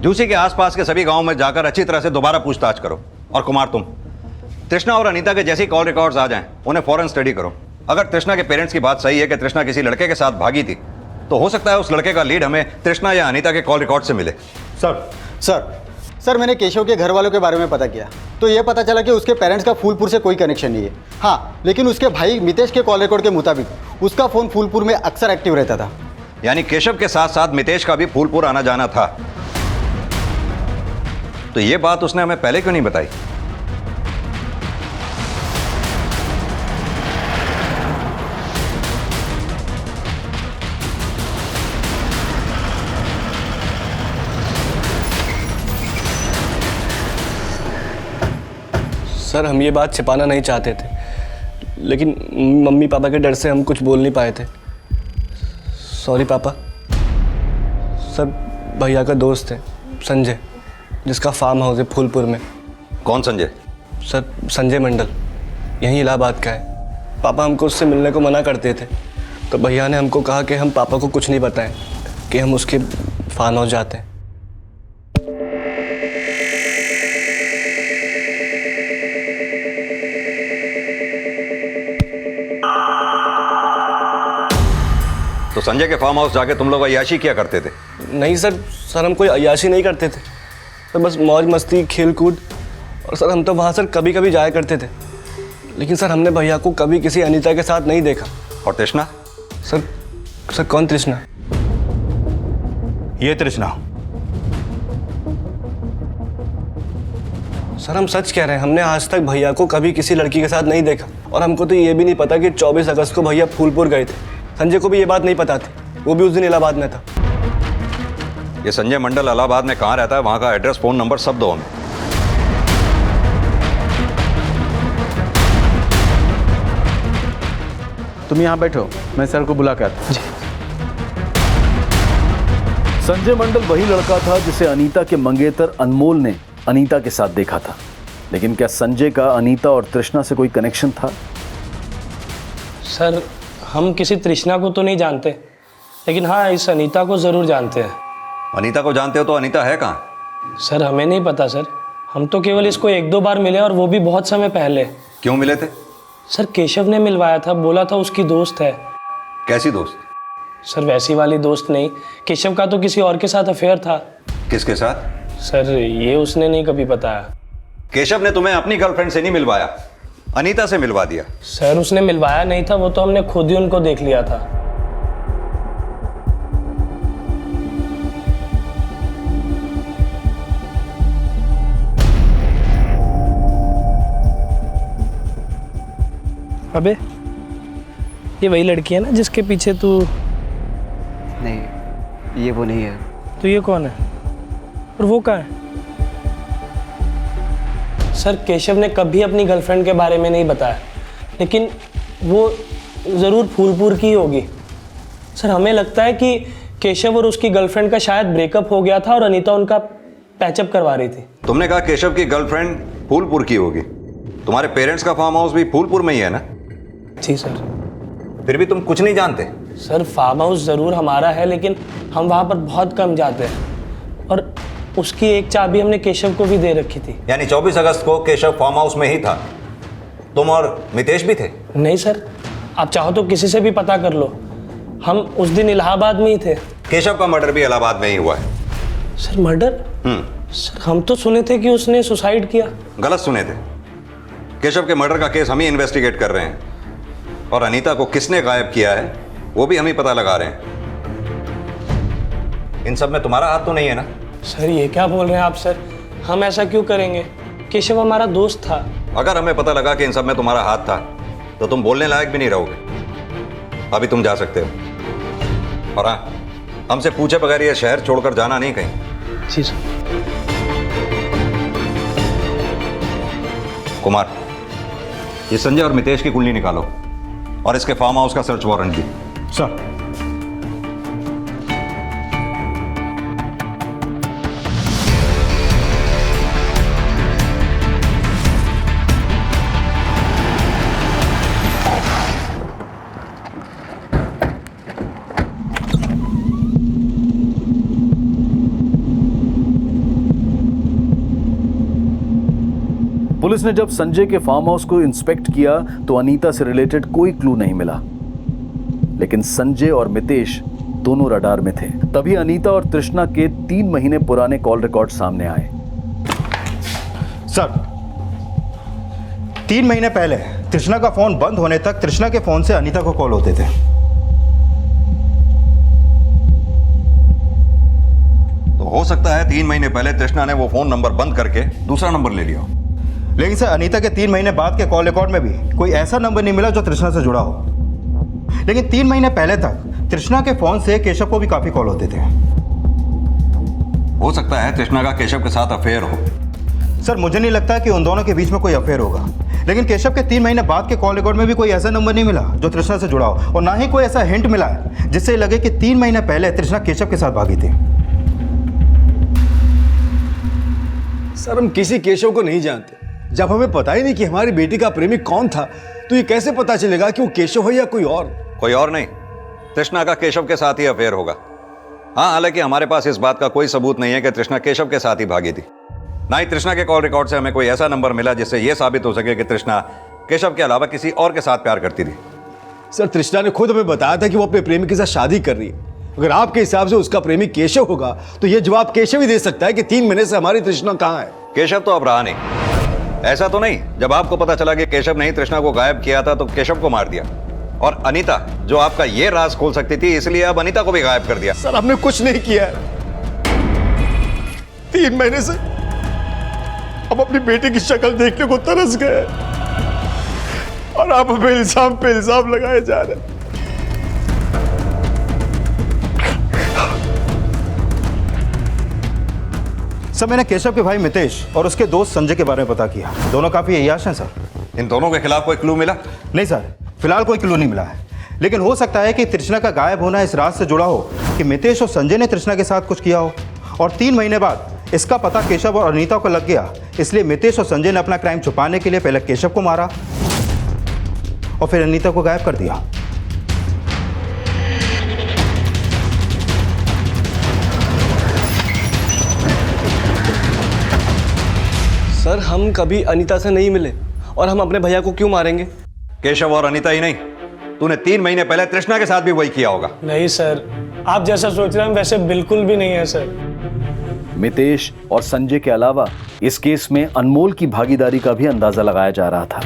झूसी के आसपास के सभी गांवों में जाकर अच्छी तरह से दोबारा पूछताछ करो। और कुमार तुम तृष्णा और अनीता के जैसी कॉल रिकॉर्ड्स आ जाएं, उन्हें फौरन स्टडी करो। अगर तृष्णा के पेरेंट्स की बात सही है कि तृष्णा किसी लड़के के साथ भागी थी, तो हो सकता है उस लड़के का लीड हमें तृष्णा या अनीता के कॉल रिकॉर्ड से मिले। सर मैंने केशव के घर वालों के बारे में पता किया तो ये पता चला कि उसके पेरेंट्स का फूलपुर से कोई कनेक्शन नहीं है। हाँ, लेकिन उसके भाई मितेश के कॉल रिकॉर्ड के मुताबिक उसका फ़ोन फूलपुर में अक्सर एक्टिव रहता था। यानी केशव के साथ साथ मितेश का भी फूलपुर आना जाना था। तो ये बात उसने हमें पहले क्यों नहीं बताई? सर हम ये बात छिपाना नहीं चाहते थे, लेकिन मम्मी पापा के डर से हम कुछ बोल नहीं पाए थे। सॉरी पापा। सर भैया का दोस्त है संजय, जिसका फार्म हाउस है फूलपुर में। कौन संजय? सर संजय मंडल, यहीं इलाहाबाद का है। पापा हमको उससे मिलने को मना करते थे, तो भैया ने हमको कहा कि हम पापा को कुछ नहीं बताएं कि हम उसके फार्म हाउस जाते हैं। तो संजय के फार्म हाउस जाके तुम लोग अय्याशी किया करते थे? नहीं सर, सर हम कोई अय्याशी नहीं करते थे, तो बस मौज मस्ती खेल कूद। और सर हम तो वहाँ सर कभी कभी जाया करते थे, लेकिन सर हमने भैया को कभी किसी अनीता के साथ नहीं देखा। और तृष्णा? सर कौन तृष्णा? ये तृष्णा। सर हम सच कह रहे हैं, हमने आज तक भैया को कभी किसी लड़की के साथ नहीं देखा। और हमको तो ये भी नहीं पता कि 24 अगस्त को भैया फूलपुर गए थे। संजय को भी ये बात नहीं पता थी, वो भी उस दिन इलाहाबाद में था। ये संजय मंडल इलाहाबाद में कहाँ रहता है, वहाँ का एड्रेस, फ़ोन नंबर सब दो हमें। तुम यहाँ बैठो, मैं सर को बुला कर आता हूं। संजय मंडल वही लड़का था जिसे अनीता के मंगेतर अनमोल ने अनीता के साथ देखा था। लेकिन क्या संजय का अनीता और तृष्णा से कोई कनेक्शन था? सर हम किसी तृष्णा को तो नहीं जानते, लेकिन हाँ इस अनीता को ज़रूर जानते हैं। अनीता को जानते हो तो अनीता है कहाँ? सर हमें नहीं पता सर, हम तो केवल इसको 1-2 बार मिले और वो भी बहुत समय पहले। क्यों मिले थे? सर केशव ने मिलवाया था, बोला था उसकी दोस्त है। कैसी दोस्त? सर वैसी वाली दोस्त नहीं, केशव का तो किसी और के साथ अफेयर था। किसके साथ? सर ये उसने नहीं कभी बताया। केशव ने तुम्हें अपनी गर्लफ्रेंड से नहीं मिलवाया, अनीता से मिलवा दिया। सर उसने मिलवाया नहीं था, वो तो हमने खुद ही उनको देख लिया था। अबे ये वही लड़की है ना जिसके पीछे तू? नहीं ये वो नहीं है। तो ये कौन है और वो कहाँ है? सर केशव ने कभी अपनी गर्लफ्रेंड के बारे में नहीं बताया, लेकिन वो ज़रूर फूलपुर की होगी। सर हमें लगता है कि केशव और उसकी गर्लफ्रेंड का शायद ब्रेकअप हो गया था और अनीता उनका पैचअप करवा रही थी। तुमने कहा केशव की गर्लफ्रेंड फूलपुर की होगी, तुम्हारे पेरेंट्स का फार्म हाउस भी फूलपुर में ही है ना? जी सर। फिर भी तुम कुछ नहीं जानते? सर फार्म हाउस ज़रूर हमारा है, लेकिन हम वहाँ पर बहुत कम जाते हैं और उसकी एक चाबी हमने केशव को भी दे रखी थी। यानी 24 अगस्त को केशव फार्म हाउस में ही था, तुम और मितेश भी थे? नहीं सर, आप चाहो तो किसी से भी पता कर लो, हम उस दिन इलाहाबाद में ही थे। केशव का मर्डर भी इलाहाबाद में ही हुआ है। Sir murder? सर हम तो सुने थे कि उसने सुसाइड किया। गलत सुने थे। केशव के मर्डर का केस हम ही इन्वेस्टिगेट कर रहे हैं और अनीता को किसने गायब किया है वो भी हम ही पता लगा रहे हैं। इन सब में तुम्हारा हाथ तो नहीं है ना? सर ये क्या बोल रहे हैं आप सर, हम ऐसा क्यों करेंगे? केशव हमारा दोस्त था। अगर हमें पता लगा कि इन सब में तुम्हारा हाथ था तो तुम बोलने लायक भी नहीं रहोगे। अभी तुम जा सकते हो। और हाँ, हमसे पूछे बगैर ये शहर छोड़कर जाना नहीं कहीं। जी सर। कुमार, ये संजय और मितेश की कुंडली निकालो और इसके फार्म हाउस का सर्च वारंट भी। सर। पुलिस ने जब संजय के फार्म हाउस को इंस्पेक्ट किया तो अनीता से रिलेटेड कोई क्लू नहीं मिला, लेकिन संजय और मितेश दोनों रडार में थे। तभी अनीता और तृष्णा के 3 महीने पुराने कॉल रिकॉर्ड सामने आए। सर, 3 महीने पहले तृष्णा का फोन बंद होने तक तृष्णा के फोन से अनीता को कॉल होते थे। तो हो सकता है 3 महीने पहले तृष्णा ने वो फोन नंबर बंद करके दूसरा नंबर ले लिया। लेकिन सर, अनीता के 3 महीने बाद के कॉल रिकॉर्ड में भी कोई ऐसा नंबर नहीं मिला जो तृष्णा से जुड़ा हो। लेकिन 3 महीने पहले तक तृष्णा के फोन से केशव को भी काफी कॉल होते थे। हो सकता है तृष्णा का केशव के साथ अफेयर हो। सर, मुझे नहीं लगता कि उन दोनों के बीच में कोई अफेयर होगा। लेकिन केशव के 3 महीने बाद के कॉल रिकॉर्ड में भी कोई ऐसा नंबर नहीं मिला जो तृष्णा से जुड़ा हो, और ना ही कोई ऐसा हिंट मिला है जिससे लगे कि 3 महीने पहले तृष्णा केशव के साथ भागी थी। सर, हम किसी केशव को नहीं जानते। जब हमें पता ही नहीं कि हमारी बेटी का प्रेमी कौन था, तो ये कैसे पता चलेगा कि वो केशव है या कोई और? कोई और नहीं, तृष्णा का केशव के साथ ही अफेयर होगा। हाँ, हालांकि हमारे पास इस बात का कोई सबूत नहीं है कि तृष्णा केशव के साथ ही भागी थी। ना ही तृष्णा के कॉल रिकॉर्ड से हमें कोई ऐसा नंबर मिला जिससे यह साबित हो सके कि तृष्णा केशव के अलावा किसी और के साथ प्यार करती थी। सर, तृष्णा ने खुद हमें बताया था कि वो अपने प्रेमी के साथ शादी कर रही है। अगर आपके हिसाब से उसका प्रेमी केशव होगा तो यह जवाब केशव ही दे सकता है कि 3 महीने से हमारी तृष्णा कहाँ है। केशव तो अब रहा नहीं। ऐसा तो नहीं जब आपको पता चला कि केशव ने ही तृष्णा को गायब किया था तो केशव को मार दिया, और अनीता जो आपका ये राज खोल सकती थी इसलिए अब अनीता को भी गायब कर दिया। सर, हमने कुछ नहीं किया। 3 महीने से हम अपनी बेटी की शक्ल देखने को तरस गए और आप हमें इल्जाम पे इल्जाम लगाए जा रहे हैं। सर, मैंने केशव के भाई मितेश और उसके दोस्त संजय के बारे में पता किया। दोनों काफी अय्याश हैं सर। इन दोनों के खिलाफ कोई क्लू मिला? नहीं सर, फिलहाल कोई क्लू नहीं मिला है। लेकिन हो सकता है कि तृष्णा का गायब होना इस राज से जुड़ा हो कि मितेश और संजय ने तृष्णा के साथ कुछ किया हो, और 3 महीने बाद इसका पता केशव और अनीता को लग गया। इसलिए मितेश और संजय ने अपना क्राइम छुपाने के लिए पहले केशव को मारा और फिर अनीता को गायब कर दिया। सर, हम कभी अनीता से नहीं मिले और हम अपने भैया को क्यों मारेंगे? केशव और अनीता ही नहीं, तूने 3 महीने पहले तृष्णा के साथ भी वही किया होगा। नहीं सर, आप जैसा सोच रहे हैं वैसे बिल्कुल भी नहीं है सर। मितेश और संजय के अलावा इस केस में अनमोल की भागीदारी का भी अंदाजा लगाया जा रहा था।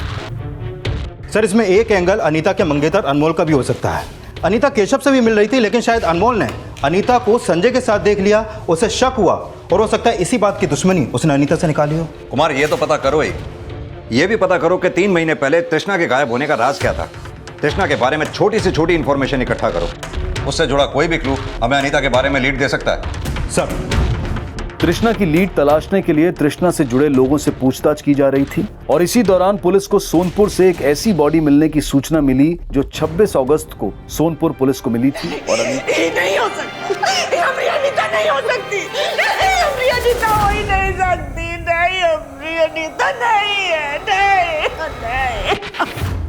सर, इसमें एक एंगल अनीता के मंगेतर अनमोल का भी हो सकता है। अनीता केशव से भी मिल रही थी, लेकिन शायद अनमोल ने अनीता को संजय के साथ देख लिया, उसे शक हुआ, और हो सकता है इसी बात की दुश्मनी उसने अनीता से निकाली हो। कुमार, ये तो पता करो ही, ये भी पता करो कि 3 महीने पहले तृष्णा के गायब होने का राज क्या था। तृष्णा के बारे में छोटी से छोटी इंफॉर्मेशन इकट्ठा करो, उससे जुड़ा कोई भी क्लू हमें अनीता के बारे में लीड दे सकता है। सर, तृष्णा की लीड तलाशने के लिए तृष्णा से जुड़े लोगों से पूछताछ की जा रही थी, और इसी दौरान पुलिस को सोनपुर से एक ऐसी बॉडी मिलने की सूचना मिली जो 26 अगस्त को सोनपुर पुलिस को मिली थी। और नहीं हो सकती, हमारी अनीता नहीं हो सकती, हमारी अनीता हो ही नहीं सकती, नहीं हमारी अनीता नहीं है, नहीं।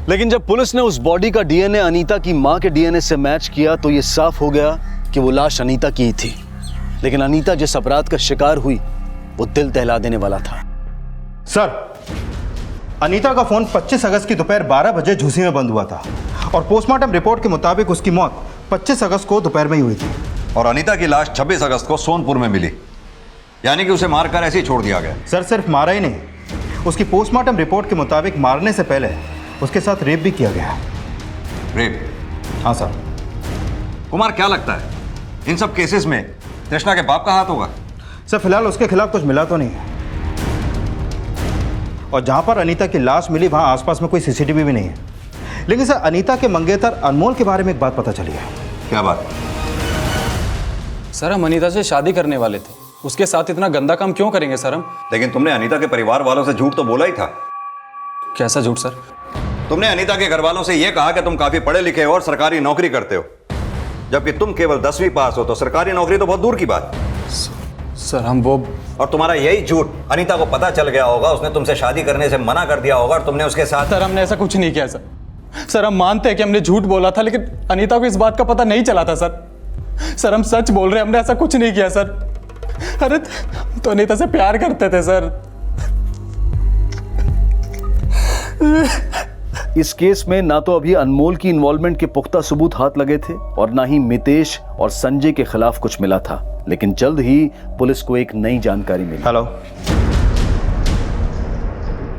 लेकिन जब पुलिस ने उस बॉडी का डीएनए अनीता की मां के डीएनए से मैच किया तो यह साफ हो गया कि वो लाश अनीता की ही थी। लेकिन अनीता जिस अपराध का शिकार हुई वो दिल दहला देने वाला था। सर, अनीता का फोन 25 अगस्त की दोपहर 12 बजे झूसी में बंद हुआ था, और पोस्टमार्टम रिपोर्ट के मुताबिक उसकी मौत 25 अगस्त को दोपहर में ही हुई थी। और अनीता की लाश 26 अगस्त को सोनपुर में मिली, यानी कि उसे मारकर ऐसे ही छोड़ दिया गया। सर, सिर्फ मारा ही नहीं, उसकी पोस्टमार्टम रिपोर्ट के मुताबिक मारने से पहले उसके साथ रेप भी किया गया। रेप? हाँ सर। कुमार, क्या लगता है इन सब केसेस में तृष्णा के बाप का हाथ होगा? सर, फिलहाल उसके खिलाफ कुछ मिला तो नहीं है। और जहाँ पर अनीता की लाश मिली वहाँ आसपास में कोई सीसीटीवी भी नहीं है। लेकिन सर अनीता के मंगेतर अनमोल के बारे में एक बात पता चली है। क्या बात? सर हम अनीता से शादी करने वाले थे, उसके साथ इतना गंदा काम क्यों करेंगे सर हम? लेकिन तुमने अनीता के परिवार वालों से झूठ तो बोला ही था। कैसा झूठ सर? तुमने अनीता के घर वालों से यह कहा कि तुम काफी पढ़े लिखे हो और सरकारी नौकरी करते हो, जबकि तुम केवल 10वीं पास हो, तो सरकारी नौकरी तो बहुत दूर की बात। सर हम वो, और तुम्हारा यही झूठ अनीता को पता चल गया होगा, उसने तुमसे शादी करने से मना कर दिया होगा और तुमने उसके साथ। सर हमने ऐसा कुछ नहीं किया सर। सर हम मानते हैं कि हमने झूठ बोला था, लेकिन अनीता को इस बात का पता नहीं चला था सर। सर हम सच बोल रहे हैं, हमने ऐसा कुछ नहीं किया सर। अरे तो अनीता से प्यार करते थे सर। इस केस में ना तो अभी अनमोल की इन्वॉल्वमेंट के पुख्ता सबूत हाथ लगे थे और ना ही मितेश और संजय के खिलाफ कुछ मिला था, लेकिन जल्द ही पुलिस को एक नई जानकारी मिली। हेलो,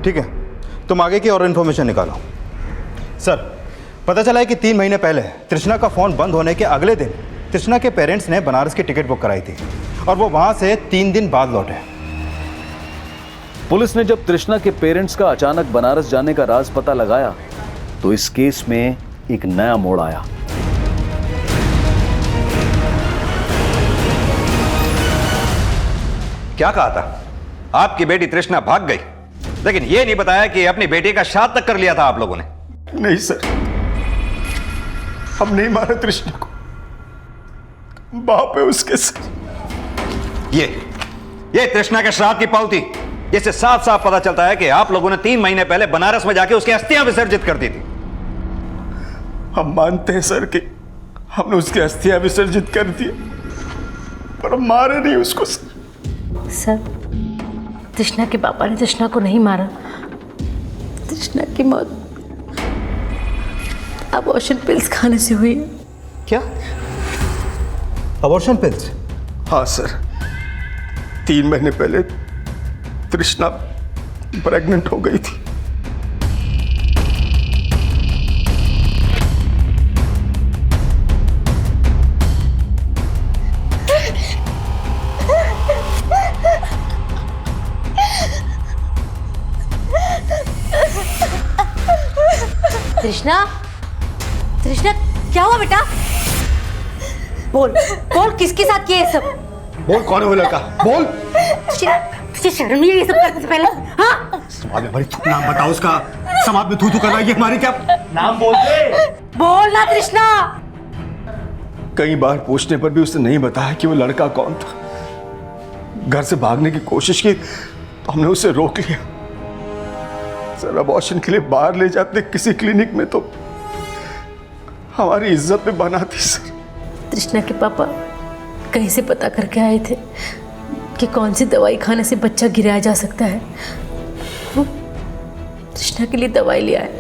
ठीक है, तुम आगे की और इन्फॉर्मेशन निकालो। सर पता चला है कि 3 महीने पहले तृष्णा का फोन बंद होने के अगले दिन तृष्णा के पेरेंट्स ने बनारस की टिकट बुक कराई थी और वो वहां से 3 दिन बाद लौटे। पुलिस ने जब तृष्णा के पेरेंट्स का अचानक बनारस जाने का राज पता लगाया तो इस केस में एक नया मोड़ आया। क्या कहा था? आपकी बेटी तृष्णा भाग गई, लेकिन यह नहीं बताया कि अपनी बेटी का शादी तक कर लिया था आप लोगों ने। नहीं सर, हम नहीं मारा तृष्णा को, बाप है उसके सर। ये तृष्णा के श्राद्ध की पावती, इससे साफ साफ पता चलता है कि आप लोगों ने 3 महीने पहले बनारस में जाके उसकी अस्थियां विसर्जित कर दी थी। हम मानते हैं सर कि हमने उसकी अस्थियां विसर्जित कर दी, पर हम मारे नहीं उसको सर। तृष्णा के पापा ने तृष्णा को नहीं मारा। तृष्णा की मौत अबॉर्शन पिल्स खाने से हुई है। क्या? Abortion pills? हाँ सर, 3 महीने पहले तृष्णा प्रेग्नेंट हो गई थी। तृष्णा, तृष्णा क्या हुआ बेटा? बोल बोल, किसके साथ किया ये सब? बोल, कौन है वो लड़का? बोल। तुझे शर्म नहीं आई ये सब करने से पहले? हाँ? समाज में नाम बताओ उसका। समाज में थू कर रहा है हमारी, क्या नाम बोलते? बोल ना तृष्णा। कई बार पूछने पर भी उसने नहीं बताया कि वो लड़का कौन था। घर से भागने की कोशिश की तो हमने उसे रोक लिया। सर अबॉर्शन के लिए बाहर ले जाते किसी क्लिनिक में तो हमारी इज्जत पे बना थी सर। तृष्णा के पापा कहीं से पता करके आए थे कि कौन सी दवाई खाने से बच्चा गिराया जा सकता है। वो तृष्णा के लिए दवाई ले आए।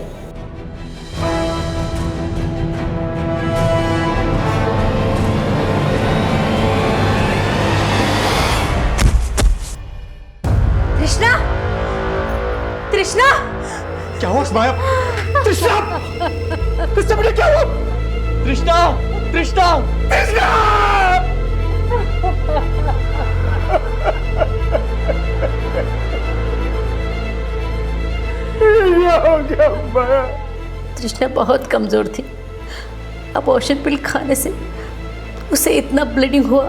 तृष्णा, तृष्णा क्या हुआ माया? तृष्णा, तृष्णा बेटा क्या हुआ? तृष्णा, तृष्णा, तृष्णा! तृष्णा बहुत कमजोर थी। अबॉर्शन पिल खाने से उसे इतना ब्लीडिंग हुआ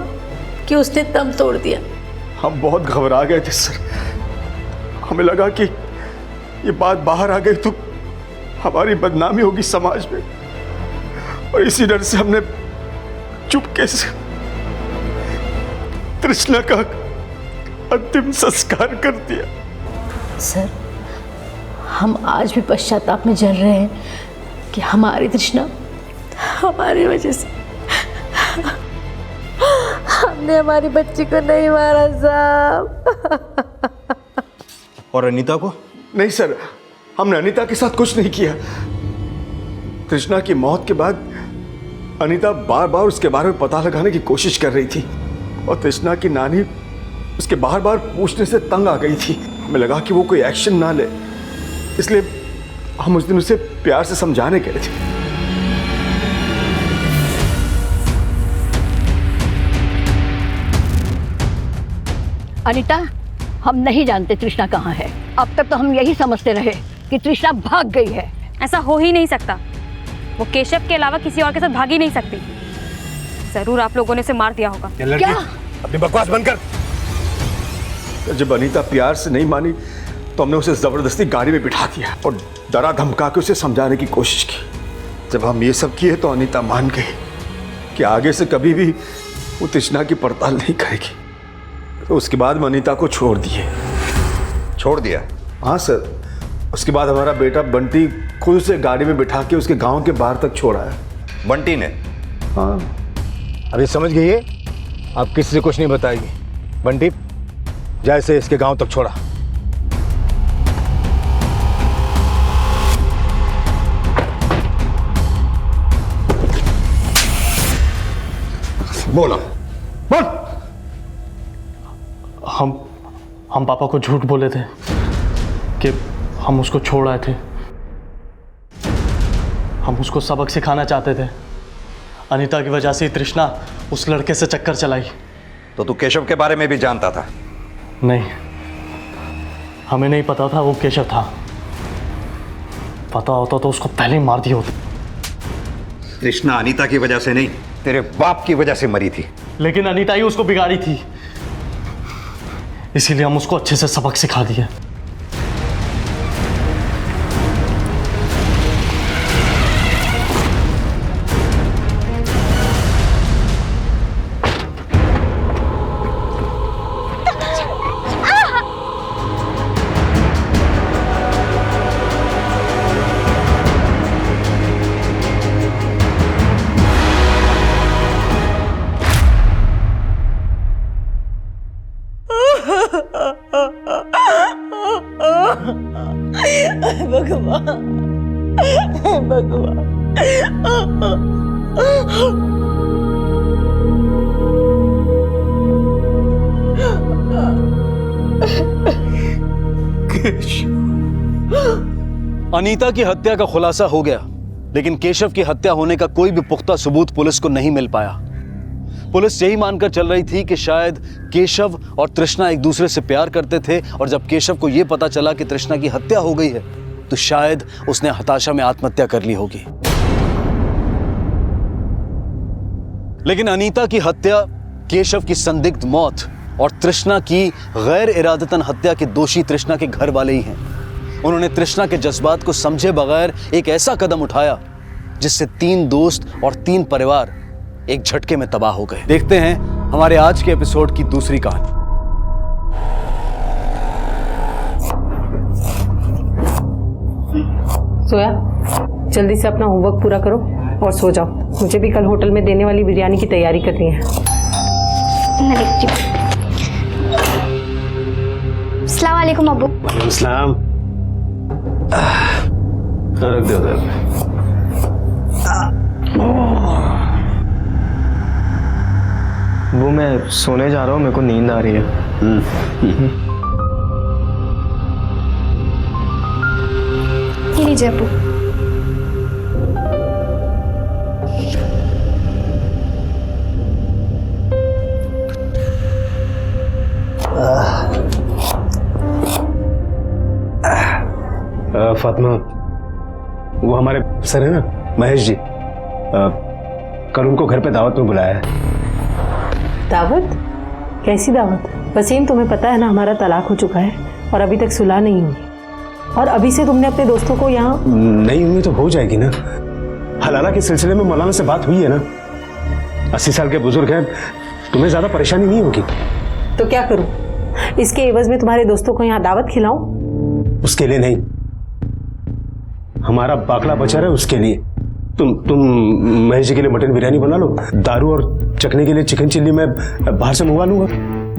कि उसने दम तोड़ दिया। हम बहुत घबरा गए थे सर। हमें लगा कि ये बात बाहर आ गई तो हमारी बदनामी होगी समाज में, और इसी डर से हमने चुपके से तृष्णा का अंतिम संस्कार कर दिया। सर हम आज भी पश्चाताप में जल रहे हैं कि हमारी तृष्णा हमारी वजह से हमने हमारी बच्ची को नहीं मारा साहब। और अनीता को? नहीं सर, हमने अनीता के साथ कुछ नहीं किया। तृष्णा की मौत के बाद अनीता बार बार उसके बारे में पता लगाने की कोशिश कर रही थी और तृष्णा की नानी उसके बार बार पूछने से तंग आ गई थी। हमें लगा कि वो कोई एक्शन ना ले, इसलिए हम उस दिन उसे प्यार से समझाने गए थे। अनीता, हम नहीं जानते तृष्णा कहाँ है। अब तक तो हम यही समझते रहे कि तृष्णा भाग गई है। ऐसा हो ही नहीं सकता। वो केशव के अलावा किसी और के साथ भाग ही नहीं सकती। जरूर आप लोगों ने उसे मार दिया होगा। क्या? अपनी बकवास बंद कर। जब अनीता प्यार से नहीं मानी तो हमने उसे जबरदस्ती गाड़ी में बिठा दिया और डरा धमका के उसे समझाने की कोशिश की। जब हम ये सब किए तो अनीता मान गई कि आगे से कभी भी वो तृष्णा की पड़ताल नहीं करेगी। तो उसके बाद हम अनीता को छोड़ दिए। छोड़ दिया? हाँ सर। उसके बाद हमारा बेटा बंटी खुद से गाड़ी में बिठा के उसके गांव के बाहर तक छोड़ा है। बंटी ने? हाँ। अभी समझ गई है, आप किसी से कुछ नहीं बताएगी। बंटी जैसे इसके गांव तक छोड़ा। बोला बोल। हम पापा को झूठ बोले थे कि हम उसको छोड़ आए थे। हम उसको सबक सिखाना चाहते थे। अनीता की वजह से तृष्णा उस लड़के से चक्कर चलाई। तो तू केशव के बारे में भी जानता था? नहीं, हमें नहीं पता था वो केशव था। पता होता तो उसको पहले ही मार दिया होता। तृष्णा अनीता की वजह से नहीं, तेरे बाप की वजह से मरी थी। लेकिन अनीता ही उसको बिगाड़ी थी, इसीलिए हम उसको अच्छे से सबक सिखा दिए। अनीता की हत्या का खुलासा हो गया, लेकिन केशव की हत्या होने का कोई भी पुख्ता सबूत पुलिस को नहीं मिल पाया। पुलिस यही मानकर चल रही थी कि शायद केशव और तृष्णा एक दूसरे से प्यार करते थे, और जब केशव को यह पता चला कि तृष्णा की हत्या हो गई है तो शायद उसने हताशा में आत्महत्या कर ली होगी। लेकिन अनीता की हत्या, केशव की संदिग्ध मौत और तृष्णा की गैर इरादतन हत्या के दोषी तृष्णा के घर वाले ही हैं। उन्होंने तृष्णा के जज्बात को समझे बगैर एक ऐसा कदम उठाया जिससे 3 दोस्त और 3 परिवार एक झटके में तबाह हो गए। देखते हैं हमारे आज के एपिसोड की दूसरी कहानी। सोया, जल्दी से अपना होमवर्क पूरा करो और सो जाओ। मुझे भी कल होटल में देने वाली बिरयानी की तैयारी करनी है। अस्सलाम वालेकुम अब्बू। वालेकुम सलाम। रख दो उधर। वो मैं सोने जा रहा हूँ, मेरे को नींद आ रही है। ये लीजिए अब्बू। फातिमा, वो हमारे सर है ना महेश जी, कल उनको घर पे दावत में बुलाया है। दावत? कैसी दावत? वसीम, तुम्हें पता है ना हमारा तलाक हो चुका है और अभी तक सुलह नहीं हुई। और अभी से तुमने अपने दोस्तों को यहाँ नहीं हुई तो हो जाएगी ना। हलाला के सिलसिले में मौलाना से बात हुई है ना। 80 साल के बुजुर्ग हैं, तुम्हें ज्यादा परेशानी नहीं होगी। तो क्या करूं? इसके एवज में तुम्हारे दोस्तों को यहाँ दावत खिलाऊं? उसके लिए नहीं, हमारा बाकला बचा रहा है उसके लिए। तुम महेश जी के लिए मटन बिरयानी बना लो, दारू और चखने के लिए चिकन चिल्ली मैं बाहर से मंगवा लूंगा।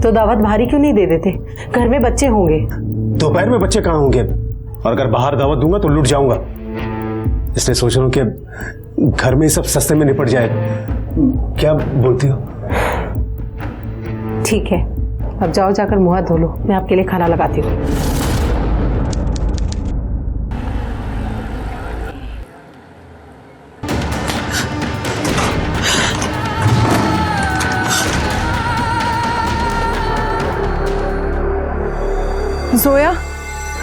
तो दावत भारी क्यों नहीं दे देते? घर में बच्चे होंगे। दोपहर में बच्चे कहाँ होंगे? और अगर बाहर दावत दूंगा तो लुट जाऊंगा, इसलिए सोच रहा हूँ कि घर में सब सस्ते में निपट जाए। क्या बोलती हो? ठीक है, अब जाओ जाकर मुंह हाथ धो लो, मैं आपके लिए खाना लगाती हूँ। जोया,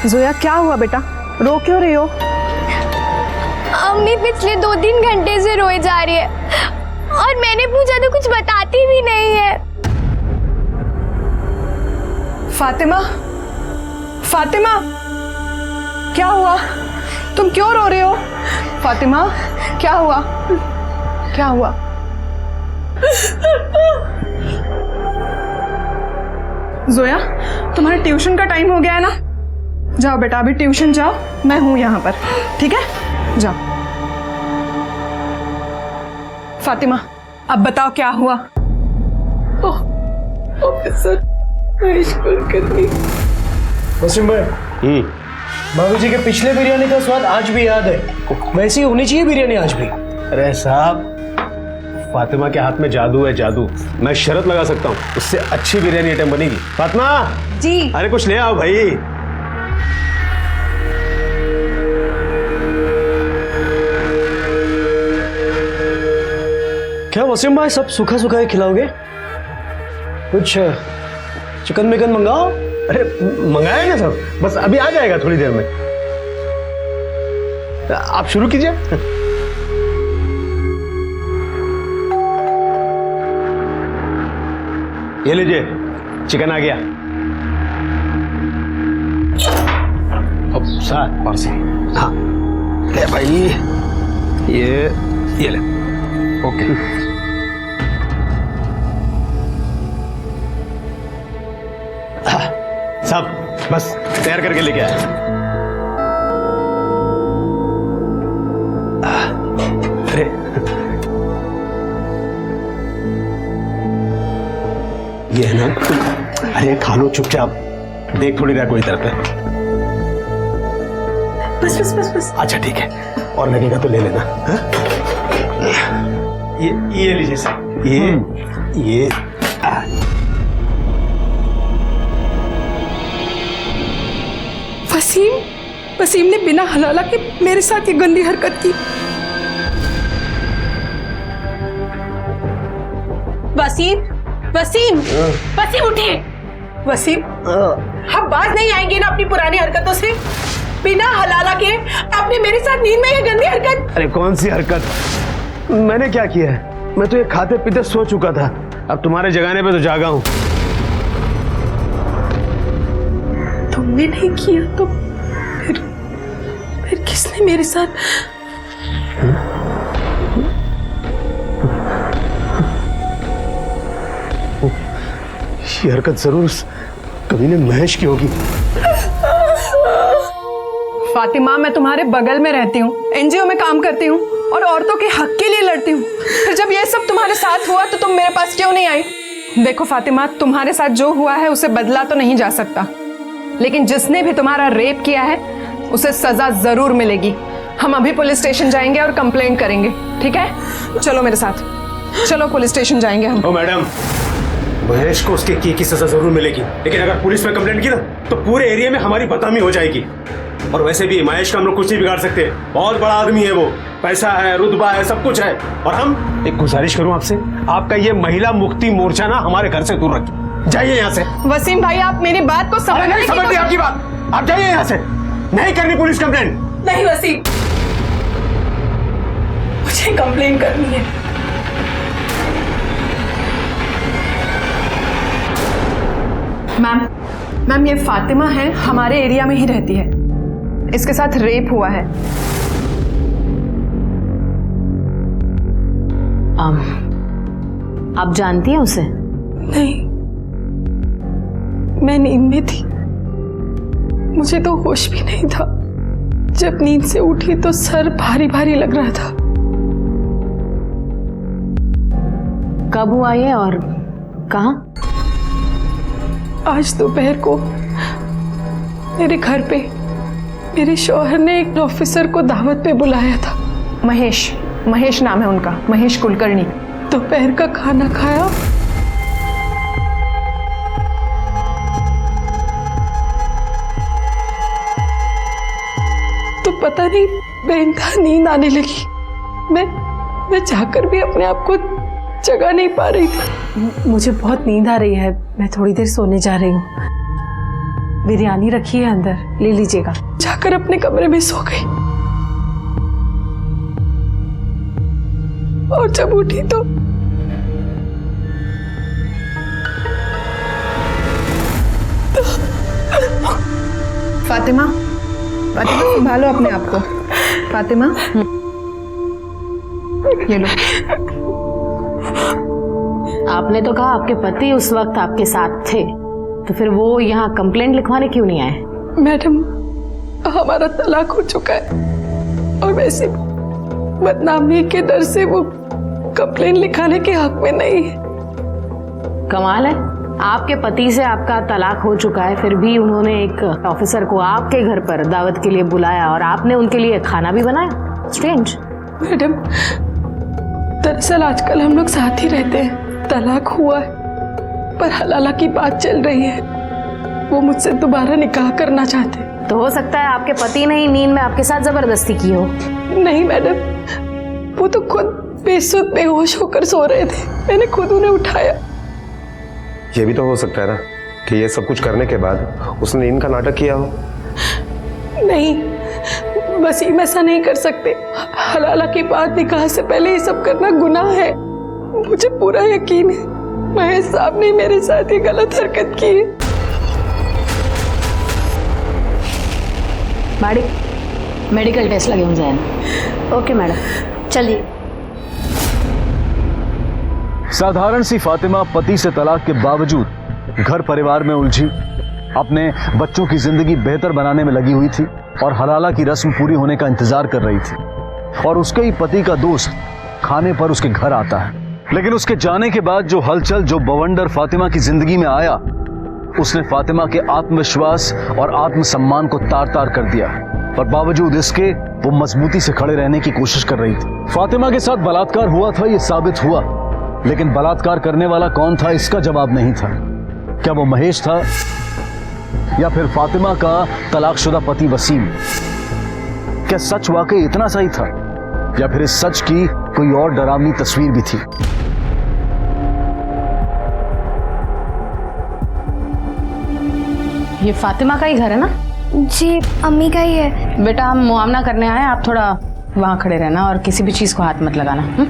जोया क्या हुआ बेटा, रो क्यों रही हो? अम्मी पिछले 2-3 घंटे से रोए जा रही है और मैंने पूछा तो कुछ बताती भी नहीं है। फातिमा, फातिमा, क्या हुआ? तुम क्यों रो रहे हो? फातिमा, क्या हुआ? क्या हुआ? जोया, तुम्हारे ट्यूशन का टाइम हो गया है ना? जाओ बेटा, अभी ट्यूशन जाओ, मैं हूं यहाँ पर, ठीक है? जाओ। फातिमा, अब बताओ क्या हुआ? ऑफिसर महेश कुलकर्णी। वसीम भाई, बाबूजी के पिछले बिरयानी का स्वाद आज भी याद है, वैसी होनी चाहिए बिरयानी आज भी। अरे साहब, फातिमा के हाथ में जादू है, जादू। मैं शर्त लगा सकता हूँ, उससे अच्छी बिरयानी आइटम बनेगी। फातिमा जी। अरे कुछ ले आओ भाई। क्या वसीम भाई सब सूखा सूखा ही खिलाओगे? कुछ चिकन मिकन मंगाओ। अरे मंगाया ना सब, बस अभी आ जाएगा थोड़ी देर में। आप शुरू कीजिए। ये लीजिए, चिकन आ गया। अब साथ और से, हाँ ले भाई, ये ले। ओके। साहब बस तैयार करके लेके आया। अरे ये है ना, अरे खा लो चुपचाप, देख थोड़ी रहा कोई तरफ है। बस बस बस बस। अच्छा ठीक है, और लगेगा तो ले लेना। हा? ये लीजिए सर, ये वसीम ने बिना हलाला के मेरे साथ ये गंदी हरकत की। वसीम उठिए। वसीम, हम बाज नहीं आएंगे ना अपनी पुरानी हरकतों से? बिना हलाला के आपने मेरे साथ नींद में ये गंदी हरकत। अरे कौन सी हरकत? मैंने क्या किया है? मैं तो ये खाते पीते सो चुका था, अब तुम्हारे जगाने पे तो जागा हूं। तुमने नहीं किया तो फिर किसने मेरे साथ? ये हरकत जरूर कभी ने महेश की होगी। फातिमा, मैं तुम्हारे बगल में रहती हूँ, एनजीओ में काम करती हूँ और औरतों के हक के लिए लड़ती हूँ। फिर जब ये सब तुम्हारे साथ हुआ तो तुम मेरे पास क्यों नहीं आई? देखो फातिमा, तुम्हारे साथ जो हुआ है उसे बदला तो नहीं जा सकता, लेकिन जिसने भी तुम्हारा रेप किया है उसे सजा जरूर मिलेगी। हम अभी पुलिस स्टेशन जाएंगे और कंप्लेंट करेंगे, ठीक है? चलो मेरे साथ, चलो पुलिस स्टेशन जाएंगे हम। ओ मैडम, महेश को उसके की सजा जरूर मिलेगी, लेकिन अगर पुलिस में कंप्लेंट की ना तो पूरे एरिया में हमारी बदनामी हो जाएगी। और वैसे भी महेश का हम लोग कुछ नहीं बिगाड़ सकते, बहुत बड़ा आदमी है वो, पैसा है, रुतबा है, सब कुछ है। और हम एक गुजारिश करूं आपसे, आपका ये महिला मुक्ति मोर्चा ना हमारे घर से दूर रखिए, जाइए यहाँ से। वसीम भाई, आप मेरी बात को समझ नहीं आपकी बात, आप जाइए यहाँ से, नहीं करनी पुलिस कंप्लेंट। नहीं वसीम, मुझे कंप्लेंट करनी है। मैम, ये फातिमा है, हमारे एरिया में ही रहती है, इसके साथ रेप हुआ है। आप जानती हैं उसे? नहीं, मैं नींद में थी, मुझे तो होश भी नहीं था। जब नींद से उठी तो सर भारी भारी लग रहा था। कब हुआ ये और कहाँ? आज दोपहर को मेरे घर पे मेरे शौहर ने एक ऑफिसर को दावत पे बुलाया था। महेश नाम है उनका, महेश कुलकर्णी। दोपहर का खाना खाया, तो पता नहीं बेंधा नींद आने लगी। मैं जाकर भी अपने आप को जगा नहीं पा रही थी। मुझे बहुत नींद आ रही है, मैं थोड़ी देर सोने जा रही हूँ। बिरयानी रखी है अंदर, ले लीजिएगा। जाकर अपने कमरे में सो गई और जब उठी तो फातिमा, फातिमा संभालो अपने आप को। फातिमा, ये लो। आपने तो कहा आपके पति उस वक्त आपके साथ थे, तो फिर वो यहाँ कंप्लेंट लिखवाने क्यों नहीं आए? मैडम, हमारा तलाक हो चुका है और वैसे बदनामी के डर से वो कंप्लेंट लिखाने के हक में नहीं है। कमाल है, आपके पति से आपका तलाक हो चुका है, फिर भी उन्होंने एक ऑफिसर को आपके घर पर दावत के लिए बुलाया और आपने उनके लिए खाना भी बनाया। स्ट्रेंज। मैडम, दरअसल आजकल हम लोग साथ ही रहते हैं। तलाक हुआ है पर हलाला की बात चल रही है। वो मुझसे दोबारा निकाह करना चाहते हैं। तो हो सकता है आपके पति ने ही नींद में आपके साथ जबरदस्ती की हो। नहीं मैडम, वो तो खुद बेसुध बेहोश होकर सो रहे थे, मैंने खुद उन्हें उठाया। ये भी तो हो सकता है ना कि ये सब कुछ करने के बाद उसने नींद का नाटक किया हो। नहीं, वसीम ऐसा नहीं कर सकते। हलाला की बात निकाह से पहले ये सब करना गुनाह है। मुझे पूरा यकीन है महेश साहब ने मेरे साथ ये गलत हरकत की है। बाड़ी, मेडिकल टेस्ट लगे होंगे। ओके मैडम, चलिए। साधारण सी फातिमा पति से तलाक के बावजूद घर परिवार में उलझी, अपने बच्चों की जिंदगी बेहतर बनाने में लगी हुई थी और हलाला की रस्म पूरी होने का इंतजार कर रही थी। और उसके ही पति का दोस्त खाने पर उसके घर आता है, लेकिन उसके जाने के बाद जो हलचल, जो बवंडर फातिमा की जिंदगी में आया, उसने फातिमा के आत्मविश्वास और आत्मसम्मान को तार तार कर दिया। पर बावजूद इसके वो मजबूती से खड़े रहने की कोशिश कर रही थी। फातिमा के साथ बलात्कार हुआ था, ये साबित हुआ, लेकिन बलात्कार करने वाला कौन था इसका जवाब नहीं था। क्या वो महेश था या फिर फातिमा का तलाकशुदा पति वसीम? क्या सच वाकई इतना सही था या फिर इस सच की कोई और डरावनी तस्वीर भी थी? ये फातिमा का ही घर है ना? जी अम्मी का ही है। बेटा, हम मुआवना करने आए, आप थोड़ा वहां खड़े रहना और किसी भी चीज को हाथ मत लगाना।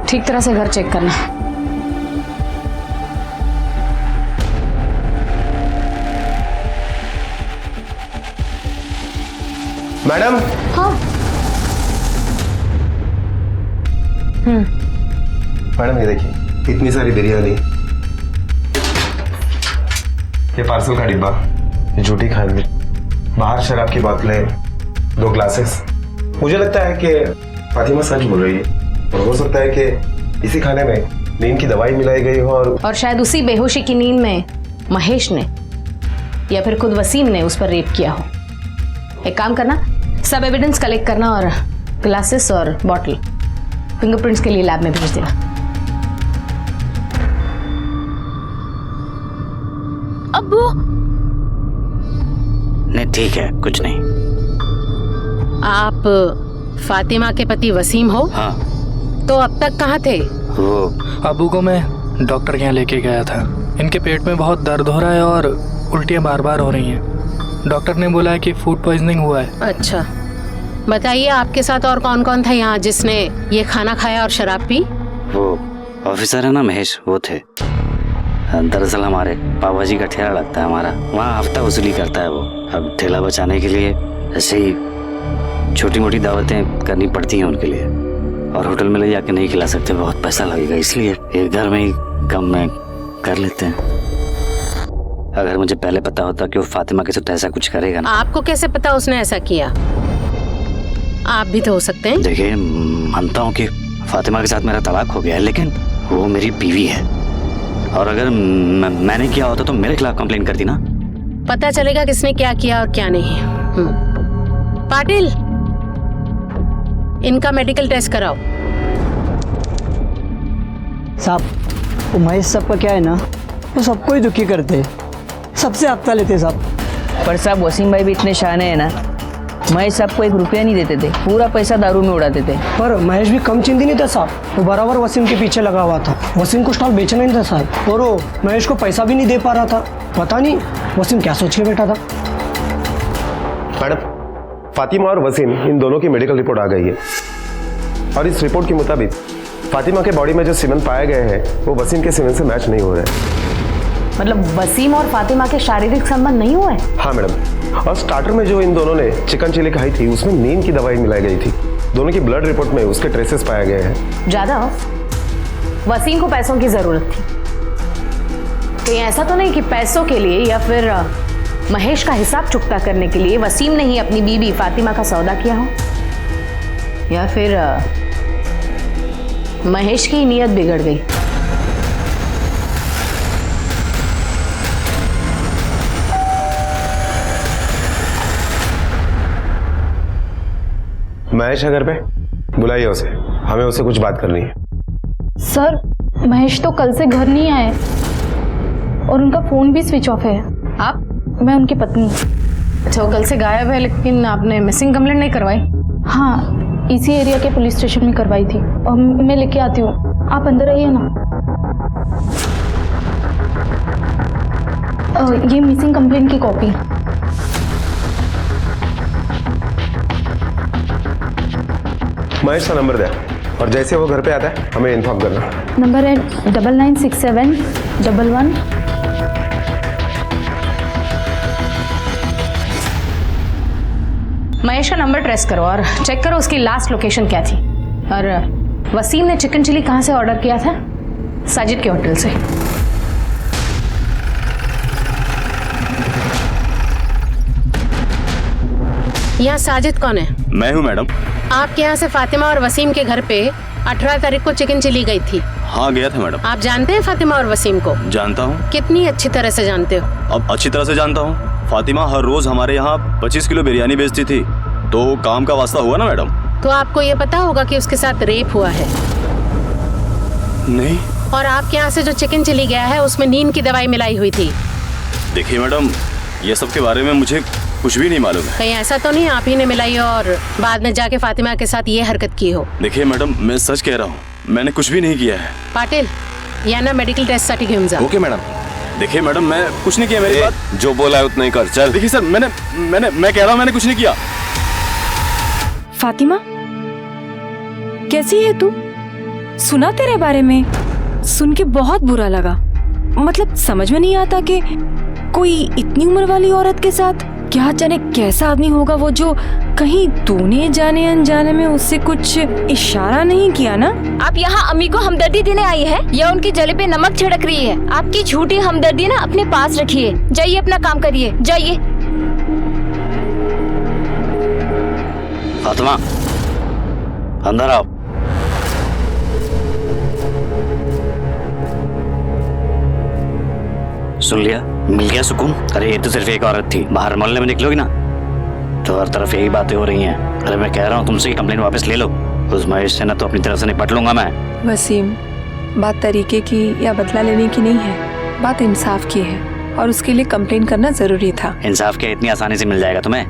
ठीक तरह से घर चेक करना। मैडम। हाँ। मैडम ये देखिए, इतनी सारी बिरयानी, ये पार्सल का डिब्बा, ये झूठी खांडवी, बाहर शराब की बोतलें, 2 ग्लासेस। मुझे लगता है कि फातिमा सच बोल रही है और हो सकता है कि इसी खाने में नींद की दवाई मिलाई गई हो और शायद उसी बेहोशी की नींद में महेश ने या फिर खुद वसीम ने उस पर रेप किया हो। एक काम करना, सब एविडेंस कलेक्ट करना और ग्लासेस और बॉटल फिंगरप्रिंट्स के लिए लैब में भेज देना। अब्बू। नहीं ठीक है, कुछ नहीं। आप फातिमा के पति वसीम हो? हाँ। तो अब तक कहाँ थे? वो अबू को मैं डॉक्टर के यहाँ लेके गया था। इनके पेट में बहुत दर्द हो रहा है और उल्टियाँ बार बार हो रही हैं। डॉक्टर ने बोला है कि फूड पॉइजनिंग हुआ है। अच्छा, बताइए आपके साथ और कौन कौन था यहाँ जिसने ये खाना खाया और शराब पी? वो ऑफिसर है ना महेश, वो थे। दरअसल हमारे पापा जी का ठेला लगता है हमारा, वहाँ हफ्ता वसूली करता है वो। अब ठेला बचाने के लिए ऐसे ही छोटी मोटी दावतें करनी पड़ती हैं उनके लिए, और होटल में ले जाके नहीं खिला सकते, बहुत पैसा लगेगा, इसलिए एक घर में ही कम में कर लेते हैं। अगर मुझे पहले पता होता कि वो फातिमा के साथ ऐसा कुछ करेगा ना। आपको कैसे पता उसने ऐसा किया? आप भी तो हो सकते हैं। देखिए, मानता हूँ कि फातिमा के साथ मेरा तलाक हो गया है, लेकिन वो मेरी बीवी है, और अगर मैंने किया होता तो मेरे खिलाफ कंप्लेन करती ना। पता चलेगा किसने क्या किया और क्या नहीं। पाटिल, इनका मेडिकल टेस्ट कराओ। साहब, वो महेश साहब का क्या है ना, वो सबको ही दुखी करते, सबसे हफ्ता लेते साहब। पर साहब वसीम भाई भी इतने शाने हैं ना महेश सबको 1 रुपया नहीं देते थे, पूरा पैसा दारू में उड़ाते थे। पर महेश भी कम चिंती नहीं था साहब, वो बराबर वसीम के पीछे लगा हुआ था। वसीम को स्टॉल बेचना नहीं था साहब, और वो महेश को पैसा भी नहीं दे पा रहा था। पता नहीं वसीम क्या सोच के बैठा था। मैडम, फातिमा और वसीम इन दोनों की मेडिकल रिपोर्ट आ गई है और इस रिपोर्ट के मुताबिक फातिमा के बॉडी में जो सीमेंट पाए गए हैं वो वसीम के सीमेंट से मैच नहीं हो रहे। मतलब वसीम और फातिमा के शारीरिक संबंध नहीं हुए? हाँ मैडम, और स्टार्टर में जो इन दोनों ने चिकन चिली खाई थी उसमें नींद की दवाई मिलाई गई थी। दोनों की ब्लड रिपोर्ट में उसके ट्रेसेस पाए गए हैं। जादव, वसीम को पैसों की जरूरत थी, कहीं ऐसा तो नहीं कि पैसों के लिए या फिर महेश का हिसाब चुकता करने के लिए वसीम ने ही अपनी बीबी फातिमा का सौदा किया हो, या फिर महेश की नीयत बिगड़ गई? महेश है घर पे? बुलाइए उसे, हमें उससे कुछ बात करनी है। सर, महेश तो कल से घर नहीं आए और उनका फोन भी स्विच ऑफ है। आप? मैं उनकी पत्नी। अच्छा, वो कल से गायब है, लेकिन आपने मिसिंग कंप्लेंट नहीं करवाई? हाँ, इसी एरिया के पुलिस स्टेशन में करवाई थी और मैं लेके आती हूँ, आप अंदर आइए ना। ये मिसिंग कंप्लेंट की कॉपी। महेश का नंबर दे और जैसे वो घर पे आता है हमें इन्फॉर्म करना। नंबर है 996711। महेश का नंबर ट्रेस करो और चेक करो उसकी लास्ट लोकेशन क्या थी। और वसीम ने चिकन चिली कहाँ से ऑर्डर किया था? साजिद के होटल से। यहाँ साजिद कौन है? मैं हूँ मैडम। आपके यहाँ से फातिमा और वसीम के घर पे 18 तारीख को चिकन चिली गई थी। हाँ, गया था मैडम। आप जानते हैं फातिमा और वसीम को? जानता हूँ। कितनी अच्छी तरह से जानते हो? अब अच्छी तरह से जानता हूँ। फातिमा हर रोज हमारे यहाँ 25 किलो बिरयानी बेचती थी, तो काम का वास्ता हुआ ना मैडम। तो आपको ये पता होगा कि उसके साथ रेप हुआ है? नहीं। और आपके यहाँ से जो चिकन चिली गया है उसमें नींद की दवाई मिलाई हुई थी। देखिए मैडम, ये सब के बारे में मुझे कुछ भी नहीं मालूम है। कहीं ऐसा तो नहीं आप ही ने मिलाई और बाद में जाके फातिमा के साथ ये हरकत की हो? देखिए मैडम, मैं सच कह रहा हूँ, मैंने कुछ भी नहीं किया है। पाटिल, या ना मेडिकल टेस्ट सर्टिफिकेट जा। Okay madam. देखिए मैडम, मैं कुछ नहीं किया, मेरी बात जो बोला है उतना ही कर, चल। देखिए सर, मैं कह रहा हूँ मैंने कुछ नहीं किया। फातिमा, कैसी है तू? सुना तेरे बारे में, सुन के बहुत बुरा लगा। मतलब समझ में नहीं आता कि कोई इतनी उम्र वाली औरत के साथ क्या जाने कैसा आदमी होगा वो, जो कहीं तूने जाने अनजाने में उससे कुछ इशारा नहीं किया ना? आप यहाँ अम्मी को हमदर्दी देने आई है या उनकी जले पे नमक छिड़क रही है? आपकी झूठी हमदर्दी ना अपने पास रखिए। जाइए अपना काम करिए, जाइए। फातिमा, अंदर आओ। सुन लिया? मिल गया सुकून? अरे ये तो सिर्फ एक औरत थी, बाहर मोहल्ले में निकलोगी ना तो हर तरफ यही बातें हो रही हैं। अरे मैं कह रहा हूँ तुमसे कंप्लेंट वापस ले लो। उस महेश से ना तो अपनी तरफ से निपट लूंगा मैं। वसीम, बात तरीके की या बदला लेने की नहीं है, बात इंसाफ की है और उसके लिए कंप्लेन करना जरूरी था। इंसाफ क्या इतनी आसानी से मिल जाएगा तुम्हें?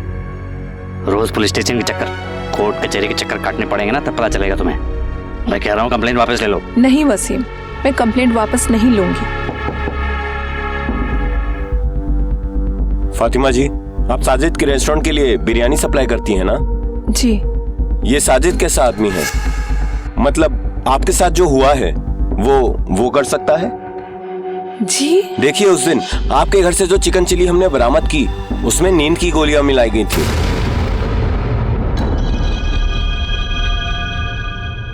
रोज पुलिस स्टेशन के चक्कर, कोर्ट कचहरी के चक्कर काटने पड़ेंगे ना, तब पता चलेगा तुम्हें। मैं कह रहा हूँ कंप्लेंट वापस ले लो। नहीं वसीम, मैं कंप्लेंट वापस नहीं लूंगी। फातिमा जी, आप साजिद के रेस्टोरेंट के लिए बिरयानी सप्लाई करती हैं ना? जी। ये साजिद कैसा आदमी है? मतलब आपके साथ जो हुआ है वो कर सकता है? जी। देखिए, उस दिन आपके घर से जो चिकन चिली हमने बरामद की उसमें नींद की गोलियां मिलाई गई थी।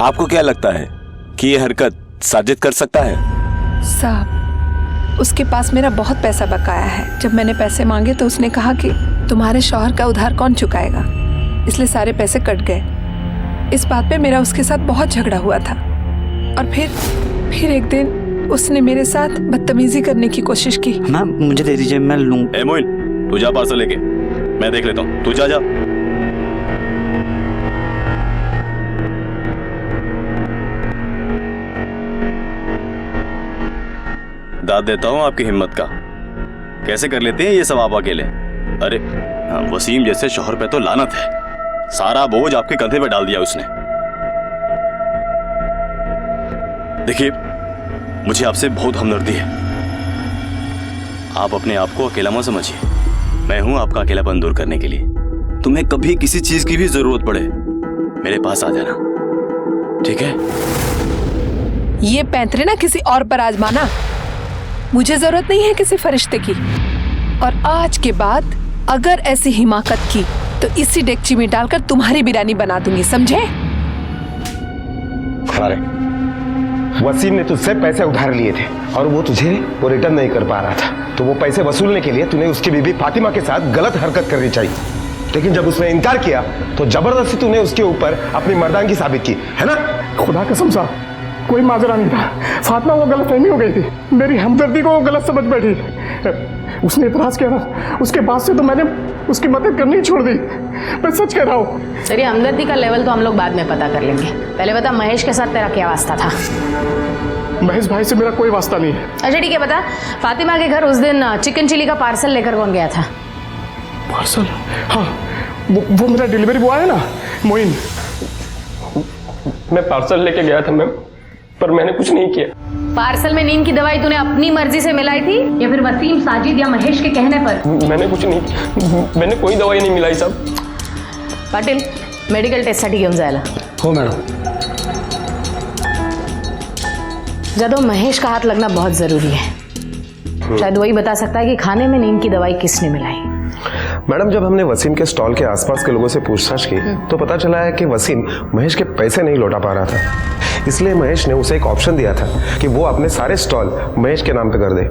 आपको क्या लगता है कि ये हरकत साजिद कर सकता है? साहब, उसके पास मेरा बहुत पैसा बकाया है। जब मैंने पैसे मांगे तो उसने कहा कि तुम्हारे शौहर का उधार कौन चुकाएगा, इसलिए सारे पैसे कट गए। इस बात पे मेरा उसके साथ बहुत झगड़ा हुआ था और फिर एक दिन उसने मेरे साथ बदतमीजी करने की कोशिश की। मैम मुझे दे दीजिए, मैं लूँ। ए मोइन, तू जा पार्सल लेके, मैं देख लेता हूँ। तू जा। दाद देता हूँ आपकी हिम्मत का। कैसे कर लेते हैं ये सब आप अकेले? अरे वसीम जैसे शौहर पे तो लानत है, सारा बोझ आपके कंधे पे डाल दिया उसने। देखिए, मुझे आपसे बहुत हमदर्दी है, आप अपने आप को अकेला मत समझिए। मैं हूं आपका अकेलापन दूर करने के लिए। तुम्हें कभी किसी चीज की भी जरूरत पड़े मेरे पास आ जाना, ठीक है? ये पैंतरे ना किसी और पर आजमाना। मुझे जरूरत नहीं है किसी फरिश्ते की। और आज के बाद अगर ऐसी हिमाकत की तो इसी डेगची में डालकर तुम्हारी बिरयानी बना दूंगी, समझे? अरे वसीम ने तुझसे पैसे उधार लिए थे और वो तुझे वो रिटर्न नहीं कर पा रहा था, तो वो पैसे वसूलने के लिए तूने उसकी बीबी फातिमा के साथ गलत हरकत करनी चाहिए। लेकिन जब उसने इनकार किया तो जबरदस्ती तूने उसके ऊपर अपनी मर्दानगी साबित की, है ना? खुदा कसम साहब, कोई माजरा नहीं था। फातिमा वो गलतफहमी हो गई थी, मेरी हमदर्दी को वो गलत समझ बैठी। उसने इतराज किया ना, उसके बाद से तो मैंने उसकी मदद करनी ही छोड़ दी। मैं सच कह रहा हूँ। तेरी हमदर्दी का लेवल तो हम लोग बाद में पता कर लेंगे, पहले बता महेश के साथ तेरा क्या वास्ता था? महेश भाई से मेरा कोई वास्ता नहीं है। अच्छा ठीक है, बता फातिमा के घर उस दिन चिकन चिली का पार्सल लेकर कौन गया था? पार्सल? हाँ, वो मेरा डिलीवरी बॉय है ना, मोइन। मैं पार्सल लेके गया था मैम, पर मैंने कुछ नहीं किया। पार्सल में नींद की दवाई तूने अपनी मर्जी से मिलाई थी या फिर वसीम, साजिद या महेश के कहने पर? मैंने कुछ नहीं, मैंने कोई दवाई नहीं मिलाई साहब। पाटिल, मेडिकल टेस्टसाठी घेऊन जायला. हो मॅडम. जादव, महेश का हाथ लगना बहुत जरूरी है. शायद वही बता सकता है कि खाने में नींद की दवाई किसने मिलाई. मैडम, जब हमने वसीम के स्टॉल के आसपास के लोगों से पूछताछ की तो पता चला है कि वसीम महेश के पैसे नहीं लौटा पा रहा था, इसलिए महेश ने उसे एक ऑप्शन दिया था कि वो अपने सारे स्टॉल महेश के नाम पे कर दे.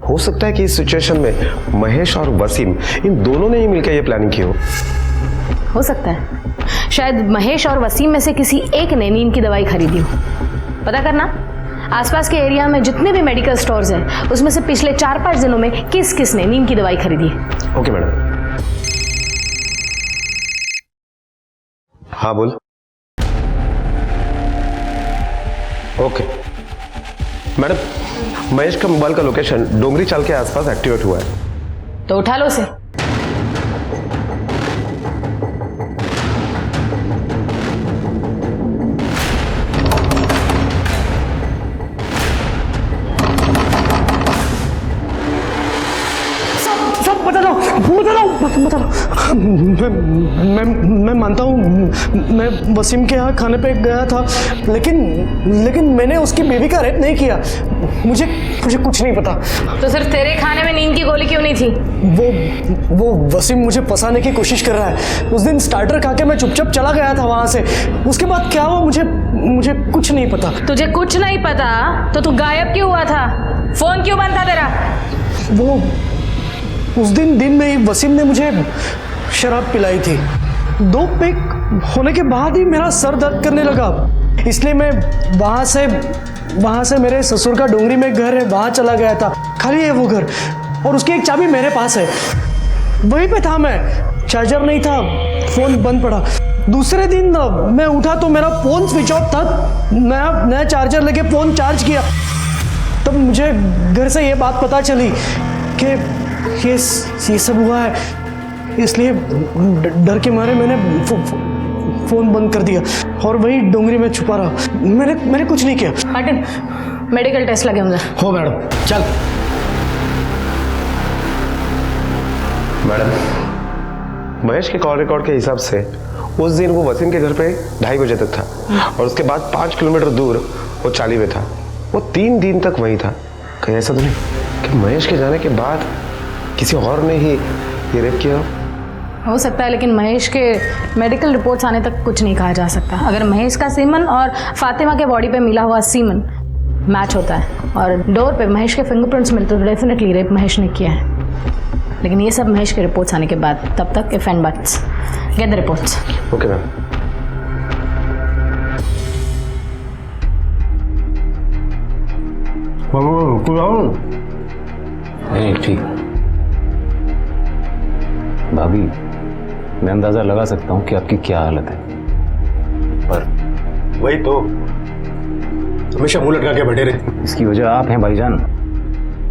हो सकता है कि इस सिचुएशन में महेश और वसीम इन दोनों ने ही मिलकर ये प्लानिंग की हो सकता है. शायद महेश और वसीम में से किसी एक ने नींद की दवाई खरीदी हो. पता करना आसपास के एरिया में जितने भी मेडिकल स्टोर्स हैं उसमें से पिछले 4-5 दिनों में किस किस ने नींद की दवाई खरीदी है. Okay madam. हाँ बोल. ओके मैडम, महेश का मोबाइल का लोकेशन डोंगरी चाल के आसपास एक्टिवेट हुआ है. तो उठा लो उसे. बता दो. मैं मानता हूँ मैं वसीम के यहाँ खाने पे गया था, लेकिन मैंने उसकी बेबी का रेप नहीं किया. मुझे कुछ नहीं पता. तो सिर्फ तेरे खाने में नींद की गोली क्यों नहीं थी? वो वसीम मुझे फंसाने की कोशिश कर रहा है. उस दिन स्टार्टर खा के मैं चुपचाप चला गया था वहां से. उसके बाद क्या हुआ मुझे कुछ नहीं पता. तुझे कुछ नहीं पता तो तू गायब क्यों हुआ था? फोन क्यों बंद था तेरा? वो उस दिन में ही वसीम ने मुझे शराब पिलाई थी. 2 पेग होने के बाद ही मेरा सर दर्द करने लगा, इसलिए मैं वहाँ से मेरे ससुर का डोंगरी में घर है वहाँ चला गया था. खाली है वो घर और उसकी एक चाबी मेरे पास है. वहीं पे था मैं. चार्जर नहीं था, फ़ोन बंद पड़ा. दूसरे दिन मैं उठा तो मेरा फ़ोन स्विच ऑफ था. नया चार्जर लेके फ़ोन चार्ज किया तब मुझे घर से ये बात पता चली कि ये सब हुआ है. इसलिए डर के मारे मैंने फोन बंद कर दिया और वही डोंगरी में छुपा रहा. मैंने कुछ नहीं किया. पाटिल, मेडिकल टेस्ट लगे होंगे. हो मैडम. चल मैडम, महेश के कॉल रिकॉर्ड के हिसाब से उस दिन वो वसीम के घर पे 2:30 बजे तक था और उसके बाद 5 किलोमीटर दूर वो चाली में था. वो 3 दिन तक वहीं था. कहीं ऐसा तो नहीं कि महेश के जाने के बाद किसी और ने ही ये रेप किया? हो सकता है, लेकिन महेश के मेडिकल रिपोर्ट्स आने तक कुछ नहीं कहा जा सकता. अगर महेश का सीमन और फातिमा के बॉडी पे मिला हुआ सीमन मैच होता है और डोर पे महेश के फिंगरप्रिंट्स मिलते तो डेफिनेटली रेप महेश ने किया है. लेकिन ये सब महेश के रिपोर्ट्स आने के बाद. तब तक if and buts, get the reports. Okay ma'am. नहीं ठीक भाभी, मैं अंदाजा लगा सकता हूँ कि आपकी क्या हालत है, पर वही तो हमेशा मुंह लटका के बैठे रहे. इसकी वजह आप हैं भाईजान.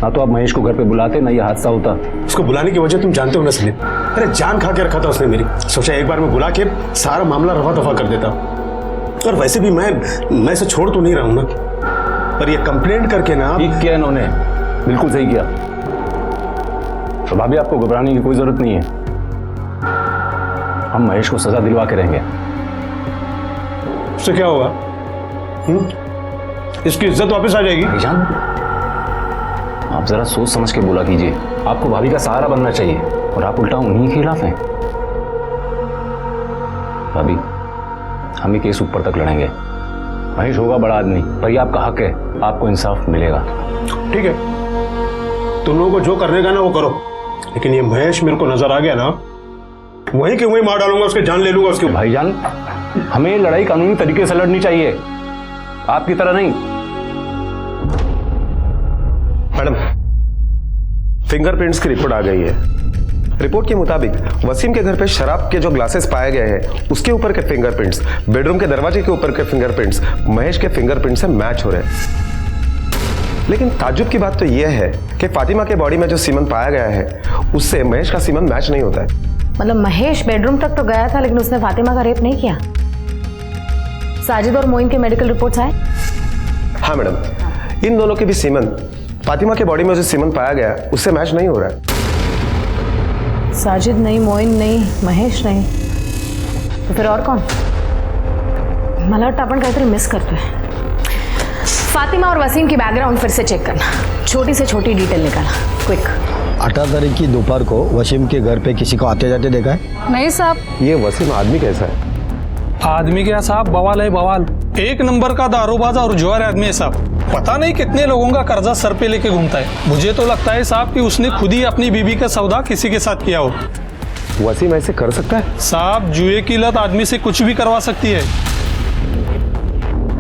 ना तो आप महेश को घर पे बुलाते, ना ये हादसा होता। उसको बुलाने की वजह तुम जानते हो ना सलीम। अरे जान खा के रखा था उसने मेरी। सोचा एक बार में बुला के सारा मामला रफा दफा कर देता। और वैसे भी मैं इसे छोड़ तो नहीं रहा हूं ना, पर ये कंप्लेंट करके ना। ठीक किया इन्होंने, बिल्कुल सही किया। तो भाभी आपको घबराने की कोई जरूरत नहीं है, हम महेश को सजा दिलवा के रहेंगे। उससे क्या होगा? इसकी इज्जत वापस आ जाएगी। भाईजान, आप जरा सोच समझ के बोला कीजिए। आपको भाभी का सहारा बनना चाहिए और आप उल्टा उन्हीं के खिलाफ हैं। भाभी, हम ये केस ऊपर तक लड़ेंगे। महेश होगा बड़ा आदमी, पर ये आपका हक है, आपको इंसाफ मिलेगा। ठीक है, तुम लोगों को जो करने का ना वो करो, लेकिन ये महेश मेरे को नजर आ गया ना, वहीं के वहीं मार डालूंगा, उसके जान ले लूंगा उसके। भाईजान, हमें लड़ाई कानूनी तरीके से लड़नी चाहिए, आपकी तरह नहीं। मैडम, फिंगरप्रिंट्स की रिपोर्ट आ गई है। रिपोर्ट के मुताबिक वसीम के घर पे शराब के जो ग्लासेस पाए गए हैं उसके ऊपर के फिंगरप्रिंट्स, बेडरूम के दरवाजे के ऊपर के फिंगरप्रिंट्स महेश के फिंगरप्रिंट से मैच हो रहे हैं। लेकिन ताज्जुब की बात तो यह है कि फातिमा के बॉडी में जो सीमन पाया गया है उससे महेश का सीमन मैच नहीं होता है। मतलब महेश बेडरूम तक तो गया था, लेकिन उसने फातिमा का रेप नहीं किया। साजिद और मोइन के मेडिकल रिपोर्ट्स आए? हाँ मैडम, इन दोनों के भी सीमन फातिमा के बॉडी में जो सीमन पाया गया उससे मैच नहीं हो रहा है। साजिद नहीं, मोइन नहीं, महेश नहीं, तो फिर और कौन? मला वाटतं आपण काहीतरी मिस करतोय। फातिमा और वसीम की बैकग्राउंड फिर से चेक करना, छोटी से छोटी डिटेल निकालना, क्विक। 18 तारीख की दोपहर को वसीम के घर पे किसी को आते जाते देखा है? नहीं साहब। ये वसीम आदमी कैसा है? आदमी क्या साहब, बवाल है बवाल। एक नंबर का दारूबाज और जुआर आदमी है साहब। पता नहीं कितने लोगों का कर्जा सर पे लेके घूमता है। मुझे तो लगता है साहब कि उसने खुद ही अपनी बीबी का सौदा किसी के साथ किया हो। वसीम ऐसे कर सकता है? साहब, जुए की लत आदमी से कुछ भी करवा सकती है।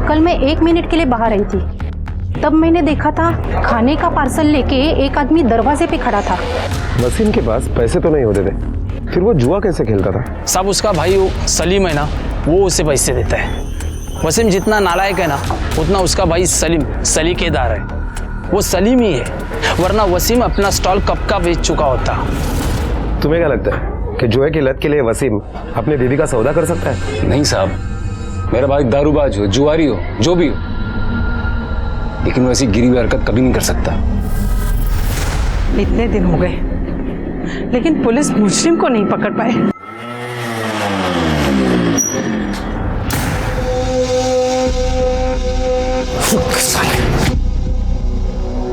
कल मैं 1 मिनट के लिए बाहर आई थी, तब मैंने देखा था खाने का पार्सल लेके एक आदमी दरवाजे पे खड़ा था। वसीम के पास पैसे तो नहीं होते थे, फिर वो जुआ कैसे खेलता था? साहब, उसका भाई सलीम है ना, वो उसे पैसे देता है। वसीम जितना नालायक है ना, उतना उसका भाई सलीम सलीकेदार है। वो सलीम ही है, वरना वसीम अपना स्टॉल कब का बेच चुका होता। तुम्हें क्या लगता है कि जुए की लत के लिए वसीम अपनी बीवी का सौदा कर सकता है? नहीं साहब, मेरा भाई दारूबाज हो, जुआरी हो, जो भी हो, लेकिन वो ऐसी गिरी हुई हरकत कभी नहीं कर सकता। इतने दिन हो गए, लेकिन पुलिस मुजरिम को नहीं पकड़ पाए।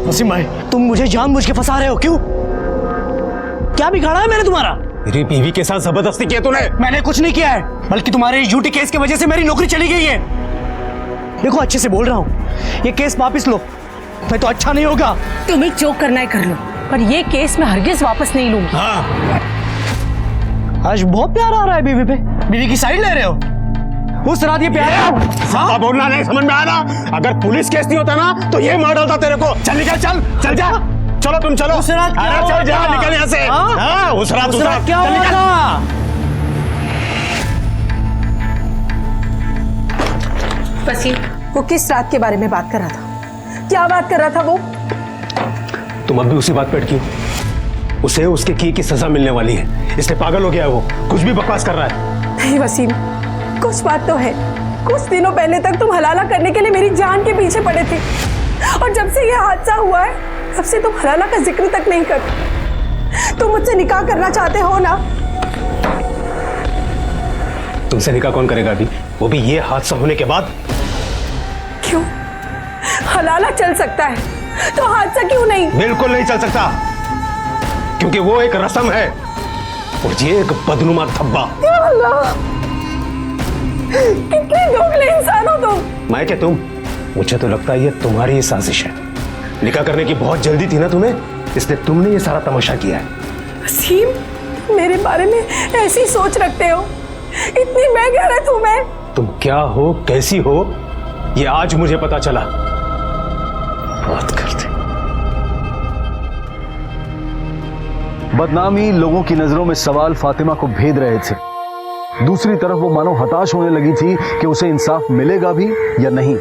वसीम भाई, तुम मुझे जानबूझ के फंसा रहे हो, क्यों? क्या बिगाड़ा है मैंने तुम्हारा? मेरी बीवी के साथ जबरदस्ती किया तूने? मैंने कुछ नहीं किया है, बल्कि तुम्हारे इस झूठी केस की वजह से मेरी नौकरी चली गई है। देखो, अच्छे से बोल रहा हूँ, ये केस वापस लो, नहीं तो अच्छा नहीं होगा। तुम्हें जो करना है कर लो, पर ये केस मैं हरगिज वापस नहीं लूंगी। हाँ। आज बहुत प्यार आ रहा है बीवी पे, बीवी की साइड ले रहे हो। उस रात ये प्यार हाँ? बोलना नहीं समझ में आया ना? अगर पुलिस केस नहीं होता ना तो ये मार डालता तेरे को। चल निकल, चल जा, चलो तुम चलो। उस रात क्या चल जा, निकल यहाँ से। हाँ, उस रात क्या हुआ? वसीम, वो किस रात के बारे में बात कर रहा था? क्या बात कर रहा था वो? तुम अब भी उसी बात पे अटकी हो। उसे उसके किए की सजा मिलने वाली है, इसलिए पागल हो गया है वो, कुछ भी बकवास कर रहा है। नहीं वसीम, कुछ बात तो है। कुछ दिनों पहले तक तुम हलाला करने के लिए मेरी जान के पीछे पड़े थे, और जब से यह हादसा हुआ है तब से तुम हलाला का जिक्र तक नहीं करते। तुम मुझसे निकाह करना चाहते हो ना? तुमसे निकाह कौन करेगा अभी, वो भी ये हादसा होने के बाद? क्यों? हलाला चल सकता है तो हादसा क्यों नहीं? बिल्कुल नहीं चल सकता, क्योंकि वो एक रस्म है और ये एक बदनुमा धब्बा। कितने दोगले इंसान हो तुम। मैं क्या तुम? मुझे तो लगता है ये तुम्हारी ही साजिश है। निकाह करने की बहुत जल्दी थी ना तुम्हें, इसलिए तुमने ये सारा तमाशा किया है। वसीम, तुम मेरे बारे में ऐसी सोच रखते हो? इतनी बेगैरत हूं मैं? तुम क्या हो, कैसी हो, ये आज मुझे पता चला। बात करते। बदनामी लोगों की नजरों में सवाल फातिमा को भेद रहे थे। दूसरी तरफ वो मानो हताश होने लगी थी कि उसे इंसाफ मिलेगा भी या नहीं।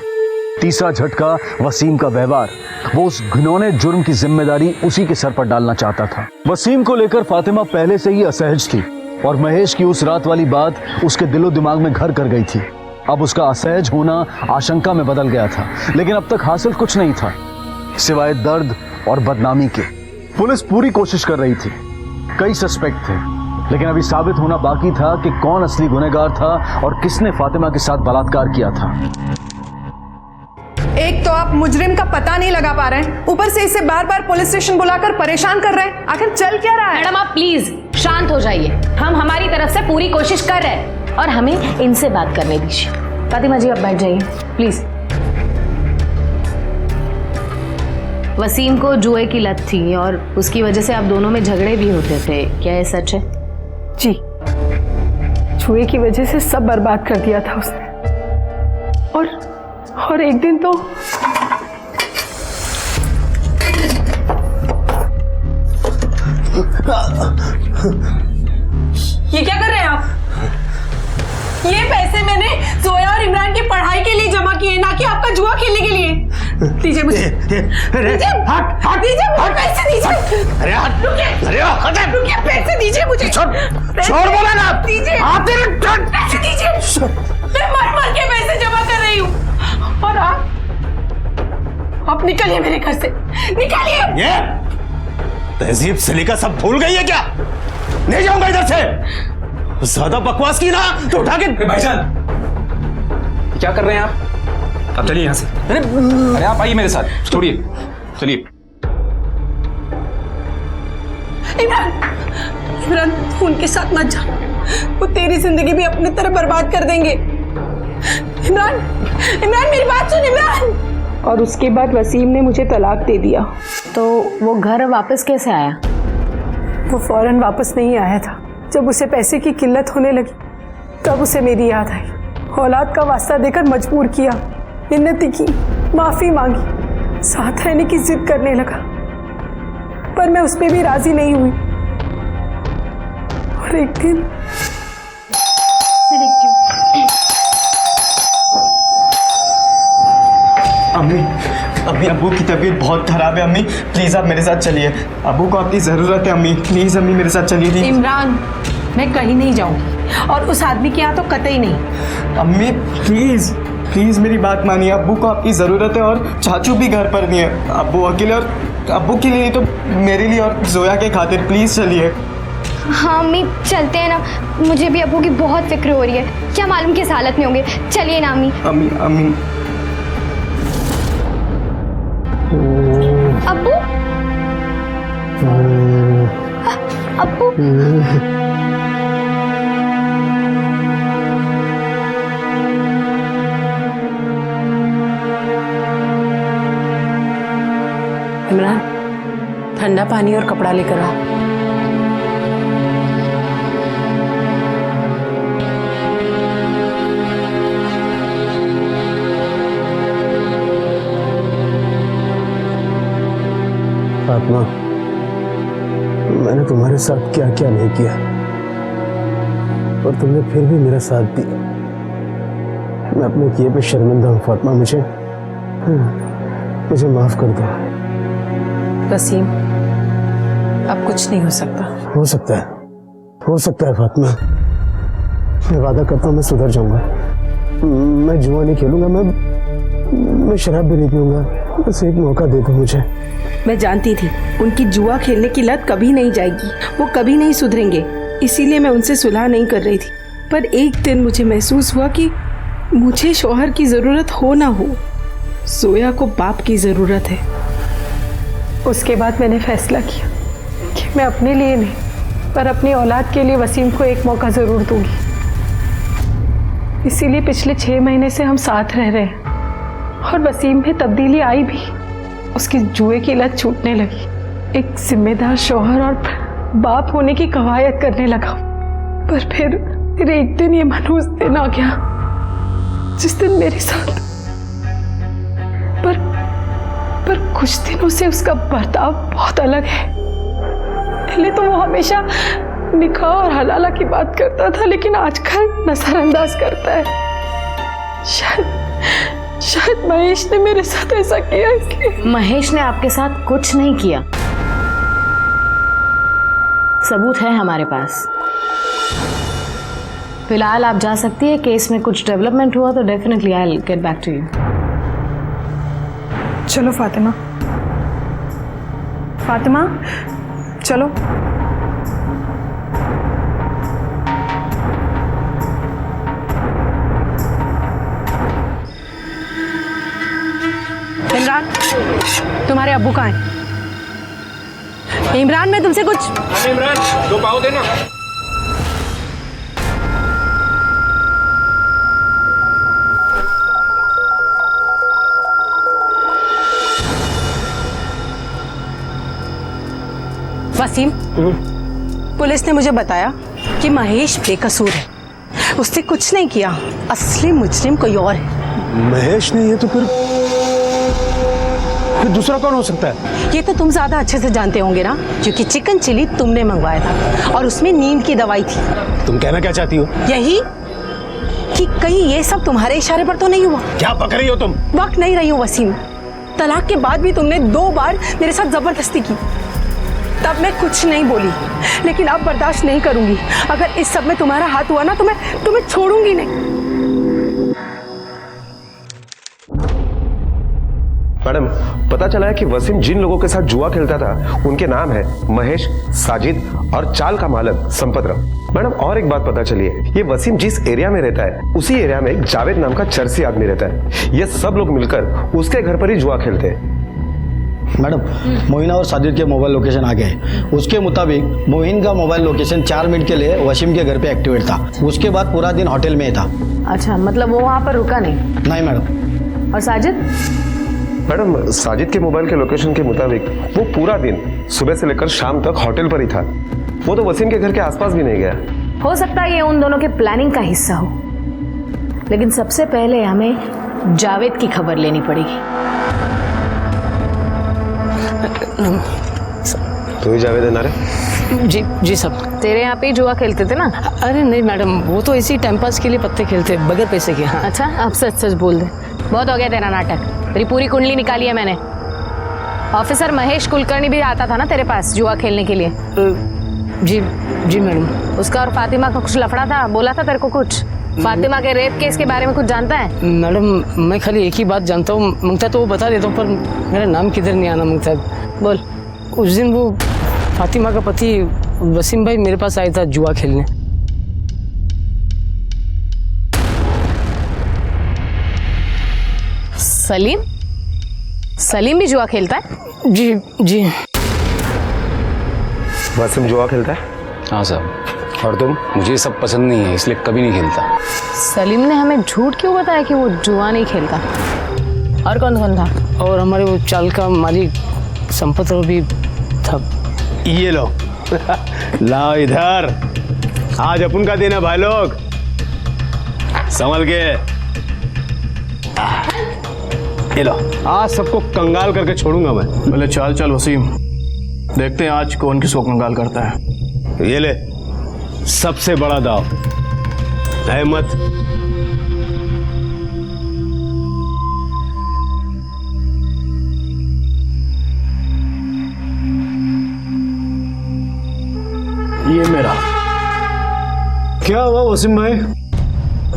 तीसरा झटका वसीम का व्यवहार। वो उस घिनौने जुर्म की जिम्मेदारी उसी के सर पर डालना चाहता था। वसीम को लेकर फातिमा पहले से ही असहज थी और महेश की उस रात वाली बात उसके दिलो दिमाग में घर कर गई थी। अब उसका असहज होना आशंका में बदल गया था, लेकिन अब तक हासिल कुछ नहीं था सिवाय दर्द और बदनामी के। पुलिस पूरी कोशिश कर रही थी, कई सस्पेक्ट थे, लेकिन अभी साबित होना बाकी था कि कौन असली गुनहगार था और किसने फातिमा के साथ बलात्कार किया था। एक तो आप मुजरिम का पता नहीं लगा पा रहे हैं, ऊपर से इसे बार बार पुलिस स्टेशन बुलाकर परेशान कर रहे हैं। आखिर चल क्या रहा है? मैडम आप प्लीज शांत हो जाइए। हम हमारी तरफ से पूरी कोशिश कर रहे हैं और हमें इनसे बात करने दीजिए। फातिमा जी आप बैठ जाइए प्लीज। वसीम को जुए की लत थी और उसकी वजह से आप दोनों में झगड़े भी होते थे, क्या ये सच है? जी, जुए की वजह से सब बर्बाद कर दिया था उसने। और एक दिन तो ये क्या कर रहे हैं आप? ये पैसे मैंने जोया और इमरान की पढ़ाई के लिए जमा किए, ना कि आपका जुआ खेलने के लिए। दीजिए मुझे, दीजिए, हट दीजिए मुझे पैसे दीजिए। अरे हट, रुकिए, अरे रुकिए, पैसे दीजिए मुझे। छोड़ बोला ना, दीजिए, पैसे दीजिए। मैं मर के पैसे जमा कर रही हूँ और आप निकलिए मेरे घर से, निकलिए। ये तहजीब सलीका सब भूल गई है क्या? नहीं जाऊंगा इधर से। ज्यादा बकवास की ना तो उठा के। भाईजान क्या कर रहे हैं आप? आप चलिए यहाँ से। अरे आप आइए मेरे साथ, छोड़िए, चलिए। इमरान तू उनके साथ मत जा, वो तेरी जिंदगी भी अपनी तरह बर्बाद कर देंगे। इमरान मेरी बात सुन इमरान। और उसके बाद वसीम ने मुझे तलाक दे दिया। तो वो घर वापस कैसे आया? वो फौरन वापस नहीं आया था। जब उसे पैसे की किल्लत होने लगी तब उसे मेरी याद आई। औलाद का वास्ता देकर मजबूर किया, मिन्नती की, माफी मांगी, साथ रहने की जिद करने लगा, पर मैं उस पर भी राजी नहीं हुई। और एक दिन अम्मी अब्बू की तबीयत बहुत खराब है। अम्मी प्लीज आप मेरे साथ चलिए, अब्बू को आपकी जरूरत है। अम्मी प्लीज, अम्मी मेरे साथ चलिए। इमरान मैं कहीं नहीं जाऊंगी और उस आदमी के यहाँ तो कतई नहीं। अम्मी प्लीज प्लीज मेरी बात मानिए, अब्बू को आपकी जरूरत है और चाचू भी घर पर नहीं है। अब्बू अकेले, और अब्बू के लिए नहीं तो मेरे लिए और जोया के खातिर प्लीज चलिए। हाँ अम्मी चलते हैं ना, मुझे भी अब्बू की बहुत फिक्र हो रही है, क्या मालूम किस हालत में होंगे। चलिए ना अम्मी। अम्मी अब्बू अब्बू इमरान ठंडा पानी और कपड़ा लेकर आ। फातिमा, मैंने तुम्हारे साथ क्या क्या नहीं किया और तुमने फिर भी मेरा साथ दिया। मैं अपने किए पे शर्मिंदा हूँ फातिमा, मुझे माफ कर दो। वसीम अब कुछ नहीं हो सकता। हो सकता है फातिमा। मैं वादा करता हूँ मैं सुधर जाऊंगा। मैं जुआ नहीं खेलूंगा, मैं शराब भी नहीं पीऊंगा। बस एक मौका दे दो मुझे। मैं जानती थी उनकी जुआ खेलने की लत कभी नहीं जाएगी, वो कभी नहीं सुधरेंगे, इसीलिए मैं उनसे सुलह नहीं कर रही थी। पर एक दिन मुझे महसूस हुआ कि मुझे शौहर की ज़रूरत हो ना हो, जोया को बाप की ज़रूरत है। उसके बाद मैंने फैसला किया कि मैं अपने लिए नहीं पर अपनी औलाद के लिए वसीम को एक मौका ज़रूर दूंगी। इसीलिए पिछले 6 महीने से हम साथ रह रहे हैं और वसीम में तब्दीली आई भी। उसकी जुए की लत छूटने लगी, एक जिम्मेदार शौहर और बाप होने की कवायद करने लगा। पर फिर एक दिन ये मनहूस दिन आ गया जिस दिन मेरे साथ पर कुछ दिनों से उसका बर्ताव बहुत अलग है। पहले तो वो हमेशा निकाह और हलाला की बात करता था, लेकिन आजकल नजरअंदाज करता है। शायद महेश ने मेरे साथ ऐसा किया इसलिए। महेश ने आपके साथ कुछ नहीं किया, सबूत है हमारे पास। फिलहाल आप जा सकती है, केस में कुछ डेवलपमेंट हुआ तो definitely I will get back to you. चलो फातिमा, फातिमा चलो। इमरान, तुम्हारे अब्बू कहाँ हैं? इमरान, मैं तुमसे कुछ। इमरान, 2 पाव देना। वसीम, पुलिस ने मुझे बताया कि महेश बेकसूर है, उसने कुछ नहीं किया, असली मुजरिम कोई और है। महेश ने ये तो फिर दूसरा कौन हो सकता है? ये तो तुम ज्यादा अच्छे से जानते होंगे ना, क्योंकि चिकन चिली तुमने मंगवाया था और उसमें नींद की दवाई थी। तुम कहना क्या चाहती हो? यही कि कहीं ये सब तुम्हारे इशारे पर तो नहीं हुआ। क्या पक रही हो तुम? वक्त नहीं रही हूँ वसीम, तलाक के बाद भी तुमने 2 बार मेरे साथ जबरदस्ती की, तब मैं कुछ नहीं बोली, लेकिन अब बर्दाश्त नहीं करूंगी। अगर इस सब में तुम्हारा हाथ हुआ ना तो मैं तुम्हें छोड़ूंगी नहीं। मैडम, पता चला है कि वसीम जिन लोगों के साथ जुआ खेलता था उनके नाम है महेश, साजिद और चाल का मालक संपतराव। मैडम, और एक बात पता चली है, ये वसीम जिस एरिया में रहता है उसी एरिया में एक जावेद नाम का चरसी आदमी रहता है। ये सब लोग मिलकर उसके घर पर ही जुआ खेलते हैं। मैडम, मोहिना और साजिद के मोबाइल लोकेशन आ गए। उसके मुताबिक मोहिन का मोबाइल लोकेशन 4 मिनट के लिए वसीम के घर पे एक्टिवेट था। उसके बाद पूरा दिन होटल में था। अच्छा, मतलब वो वहाँ पर रुका नहीं? नहीं मैडम। और साजिद? मैडम, साजिद के मोबाइल के लोकेशन के मुताबिक वो पूरा दिन सुबह से लेकर शाम तक होटल पर ही था। वो तो वसीम के घर के आसपास भी नहीं गया। हो सकता है ये उन दोनों के प्लानिंग का हिस्सा हो, लेकिन सबसे पहले हमें जावेद की खबर लेनी पड़ेगी। तो ही जावेद है ना रे? जी सब तेरे यहाँ पे जुआ खेलते थे ना? अरे नहीं मैडम, वो तो इसी टाइम पास के लिए पत्ते खेलते बगैर पैसे के। हाँ। अच्छा, अब सच सच बोल दे। बहुत हो गया तेरा नाटक, तेरी पूरी कुंडली निकाली है मैंने। ऑफिसर महेश कुलकर्णी भी आता था ना तेरे पास जुआ खेलने के लिए? जी मैडम। उसका और फातिमा का कुछ लफड़ा था, बोला था तेरे को कुछ? फातिमा के रेप केस के बारे में कुछ जानता है? मैडम, मैं खाली एक ही बात जानता हूँ, मंगता तो वो बता देता हूँ, पर मेरा नाम किधर नहीं आना मंगता। बोल। उस दिन वो फातिमा का पति वसीम भाई मेरे पास आया था जुआ खेलने। सलीम? सलीम भी जुआ खेलता है? जी। वसीम जुआ खेलता है? हाँ साहब। और तुम? मुझे सब पसंद नहीं है, इसलिए कभी नहीं खेलता। सलीम ने हमें झूठ क्यों बताया कि वो जुआ नहीं खेलता? और कौन कौन था? और हमारे वो चाल का मालिक संपतराव भी था। ये लो लाओ इधर, आज अपन का दिन है भाई लोग, संभल के। ये लो, आज सबको कंगाल करके छोड़ूंगा मैं। बोले चल वसीम, देखते हैं आज कौन किसको कंगाल करता है। ये ले, सबसे बड़ा दाव, अहमद। ये मेरा। क्या हुआ वसीम भाई,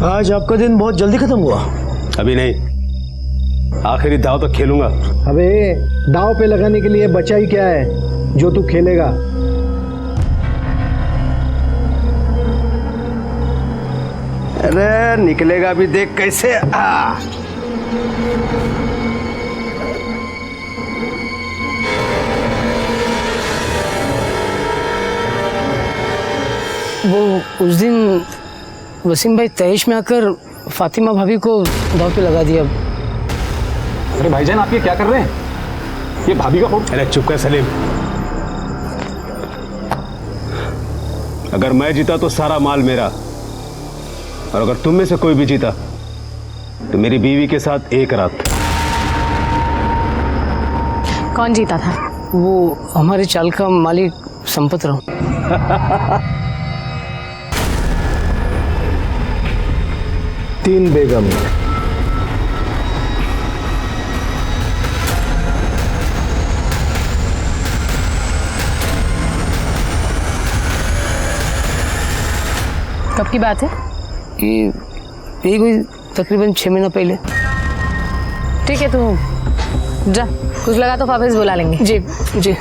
आज आपका दिन बहुत जल्दी खत्म हुआ? अभी नहीं, आखिरी दाव तक खेलूंगा। अबे दाव पे लगाने के लिए बचा ही क्या है जो तू खेलेगा? अरे निकलेगा भी, देख कैसे। वो उस दिन वसीम भाई तैश में आकर फातिमा भाभी को दाव पे लगा दिया। अरे भाईजान, आप ये क्या कर रहे हैं? ये भाभी का फोन। अरे चुप कर सलीम, अगर मैं जीता तो सारा माल मेरा, और अगर तुम में से कोई भी जीता तो मेरी बीवी के साथ एक रात। कौन जीता था? वो हमारे चाल का मालिक संपतराव। 3 बेगम, कब की बात है? यही कोई तकरीबन 6 महीना पहले। ठीक है, तू जा, कुछ लगा तो वापस बुला लेंगे। जी जी।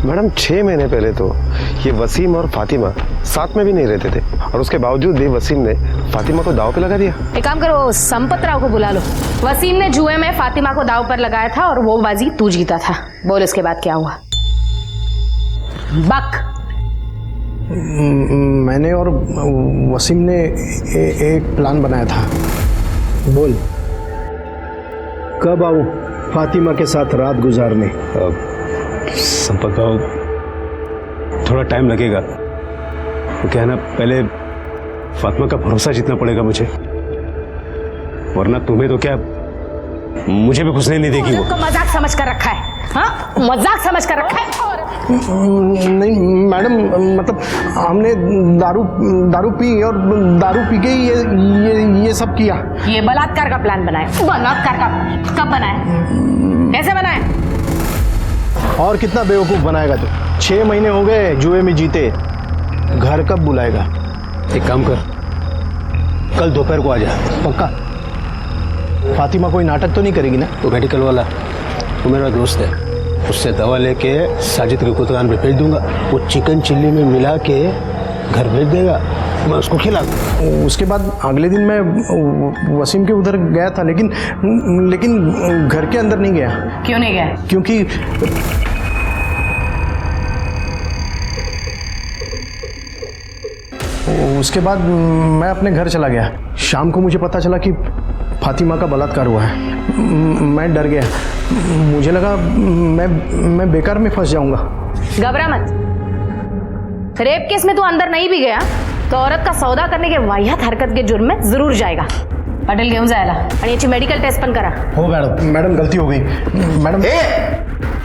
मैडम 6 महीने पहले तो ये वसीम और फातिमा साथ में भी नहीं रहते थे, और उसके बावजूद भी वसीम ने फातिमा को दाव पे लगा दिया। एक काम करो, संपत राव को बुला लो। वसीम ने जुए में फातिमा को दाव पर लगाया था और वो बाजी तू जीता था। बोल इसके बाद क्या हुआ? बक। मैंने और वसीम ने एक प्लान बनाया था। बोल, कब आऊं फातिमा के साथ रात गुजारने? संपत राव, थोड़ा टाइम लगेगा। तो क्या है ना, पहले फातिमा का भरोसा जीतना पड़ेगा मुझे, वरना तुम्हें तो क्या मुझे भी घुसने नहीं देगी वो। को मजाक समझ कर रखा है? हाँ, मजाक समझ कर रखा है। नहीं मैडम, मतलब हमने दारू पी और दारू पी के ये सब किया। ये बलात्कार का प्लान बनाया। बलात्कार का कब बनाया? कैसे बनाया? और कितना बेवकूफ बनाएगा तू? 6 महीने हो गए जुए में जीते, घर कब बुलाएगा? एक काम कर, कल दोपहर को आ जा। पक्का? फातिमा कोई नाटक तो नहीं करेगी ना? वो मेडिकल वाला, वो मेरा दोस्त है, उससे दवा लेके साजिद की दुकान पे भेज दूंगा। वो चिकन चिल्ली में मिला के घर भेज देगा, मैं उसको खिला दूंगा। उसके बाद अगले दिन मैं वसीम के उधर गया था, लेकिन घर के अंदर नहीं गया। क्यों नहीं गया? क्योंकि उसके बाद मैं अपने घर चला गया। शाम को मुझे पता चला कि फातिमा का बलात्कार हुआ है। मैं डर गया, मुझे लगा मैं बेकार में फंस जाऊंगा। घबरा मत, रेप केस में तू अंदर नहीं भी गया तो औरत का सौदा करने के वाहियात हरकत के जुर्म में जरूर जाएगा। पाटील घेऊन जायला आणि याची मेडिकल टेस्ट पण करा। हो मैडम गलती हो गई मैडम।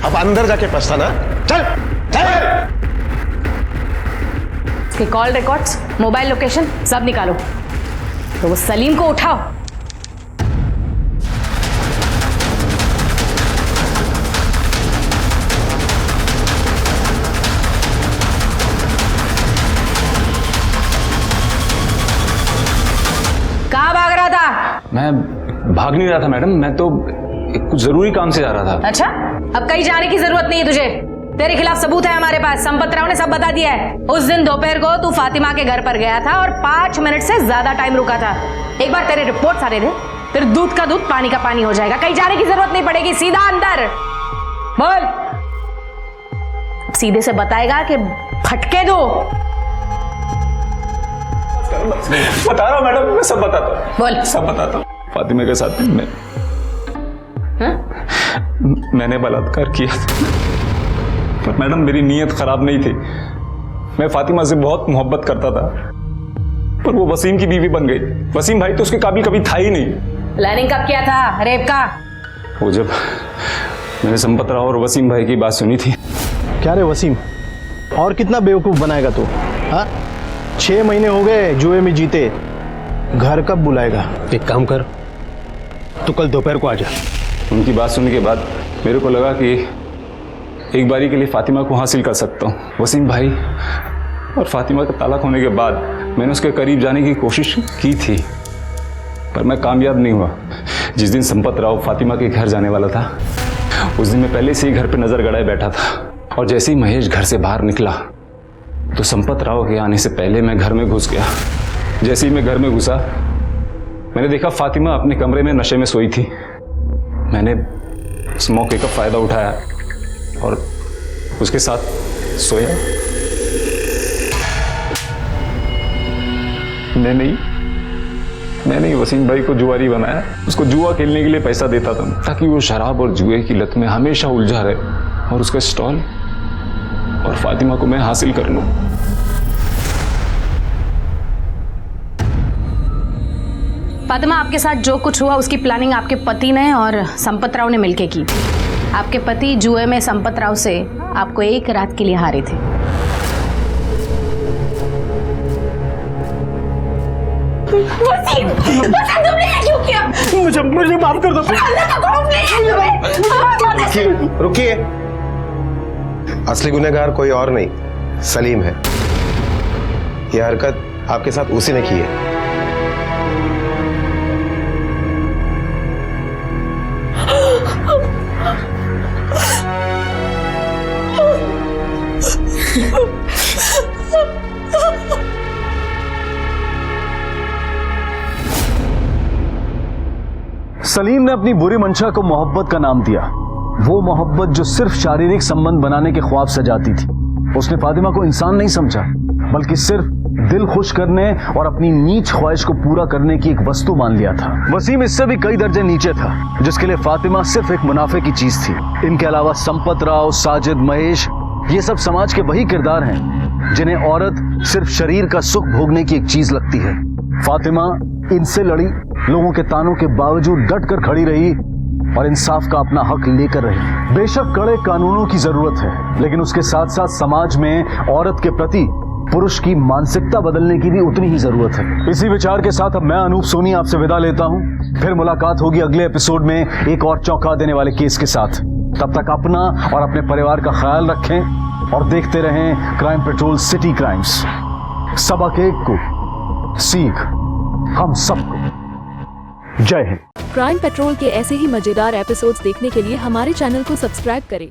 अब अंदर जाके पछताना। चल चल। इसके कॉल रिकॉर्ड्स, मोबाइल लोकेशन सब निकालो। तो वो सलीम को उठाओ। कहाँ भाग रहा था? मैं भाग नहीं रहा था मैडम, मैं तो कुछ जरूरी काम से जा रहा था। अच्छा, अब कहीं जाने की जरूरत नहीं है तुझे। तेरे खिलाफ सबूत है हमारे पास। संपत राव ने सब बता दिया है। उस दिन दोपहर को तू फातिमा के घर पर गया था और 5 मिनट से ज्यादा टाइम रुका था। एक बार तेरे रिपोर्ट सारे दे, फिर दूध का दूध पानी का पानी हो जाएगा। कहीं जाने की जरूरत नहीं पड़ेगी, सीधा अंदर। बोल। सीधे से बताएगा कि फटके दो। बता रहा हूँ मैडम, मैं सब बताता हूँ। बोल। सब बताता हूँ। फातिमा के साथ मैंने बलात्कार किया था, पर मैडम मेरी नीयत खराब नहीं थी। मैं फातिमा से बहुत मोहब्बत करता था, पर वो वसीम की बीवी बन गई। वसीम भाई तो उसके काबिल कभी था ही नहीं। प्लानिंग कब किया था रेप का? वो जब मैंने संपत राव और वसीम भाई की बात सुनी थी। क्या रे वसीम, और कितना बेवकूफ बनाएगा तू? हाँ, 6 महीने हो गए जुए में जीते, घर कब बुलाएगा? एक काम कर, तो कल दोपहर को आ जा। उनकी बात सुनने के बाद मेरे को लगा कि एक बारी के लिए फातिमा को हासिल कर सकता हूँ। वसीम भाई और फातिमा का तालाक होने के बाद मैंने उसके करीब जाने की कोशिश की थी, पर मैं कामयाब नहीं हुआ। जिस दिन संपत राव फातिमा के घर जाने वाला था, उस दिन मैं पहले से ही घर पे नजर गड़ाए बैठा था, और जैसे ही महेश घर से बाहर निकला तो संपत राव के आने से पहले मैं घर में घुस गया। जैसे ही मैं घर में घुसा, मैंने देखा फातिमा अपने कमरे में नशे में सोई थी। मैंने उस मौके का फायदा उठाया और उसके साथ सोया। मैंने वसीम भाई को जुआरी बनाया। उसको जुआ खेलने के लिए पैसा देता था, ताकि वो शराब और जुए की लत में हमेशा उलझा रहे, और उसका स्टॉल और फातिमा को मैं हासिल कर लूं। फातिमा, आपके साथ जो कुछ हुआ उसकी प्लानिंग आपके पति ने और संपत राव ने मिलकर की। आपके पति जुए में संपत राव से आपको एक रात के लिए हारे थे। वसीम, तुमने ये क्यों किया? मुझे माफ कर दो। अल्लाह का खौफ नहीं है। रुकिए, असली गुनहगार कोई और नहीं, सलीम है। यह हरकत आपके साथ उसी ने की है। सलीम ने अपनी बुरी मंशा को मोहब्बत का नाम दिया, वो मोहब्बत जो सिर्फ शारीरिक संबंध बनाने के ख्वाब सजाती थी। उसने फातिमा को इंसान नहीं समझा, बल्कि सिर्फ दिल खुश करने और अपनी नीच ख्वाहिश को पूरा करने की एक वस्तु मान लिया था। वसीम इससे भी कई दर्जे नीचे था, जिसके लिए फातिमा सिर्फ एक मुनाफे की चीज थी। इनके अलावा संपत राव, साजिद, महेश, ये सब समाज के वही किरदार हैं जिन्हें औरत सिर्फ शरीर का सुख भोगने की एक चीज लगती है। फातिमा इनसे लड़ी, लोगों के तानों के बावजूद डट कर खड़ी रही और इंसाफ का अपना हक लेकर रही। बेशक कड़े कानूनों की जरूरत है, लेकिन उसके साथ साथ समाज में औरत के प्रति पुरुष की मानसिकता बदलने की भी उतनी ही जरूरत है। इसी विचार के साथ अब मैं अनूप सोनी आपसे विदा लेता हूं। फिर मुलाकात होगी अगले एपिसोड में एक और चौंका देने वाले केस के साथ। तब तक अपना और अपने परिवार का ख्याल रखें और देखते रहें क्राइम पेट्रोल सिटी क्राइम्स। सबक एक को सीख हम सबको। जय हिंद। क्राइम पेट्रोल के ऐसे ही मजेदार एपिसोड्स देखने के लिए हमारे चैनल को सब्सक्राइब करें।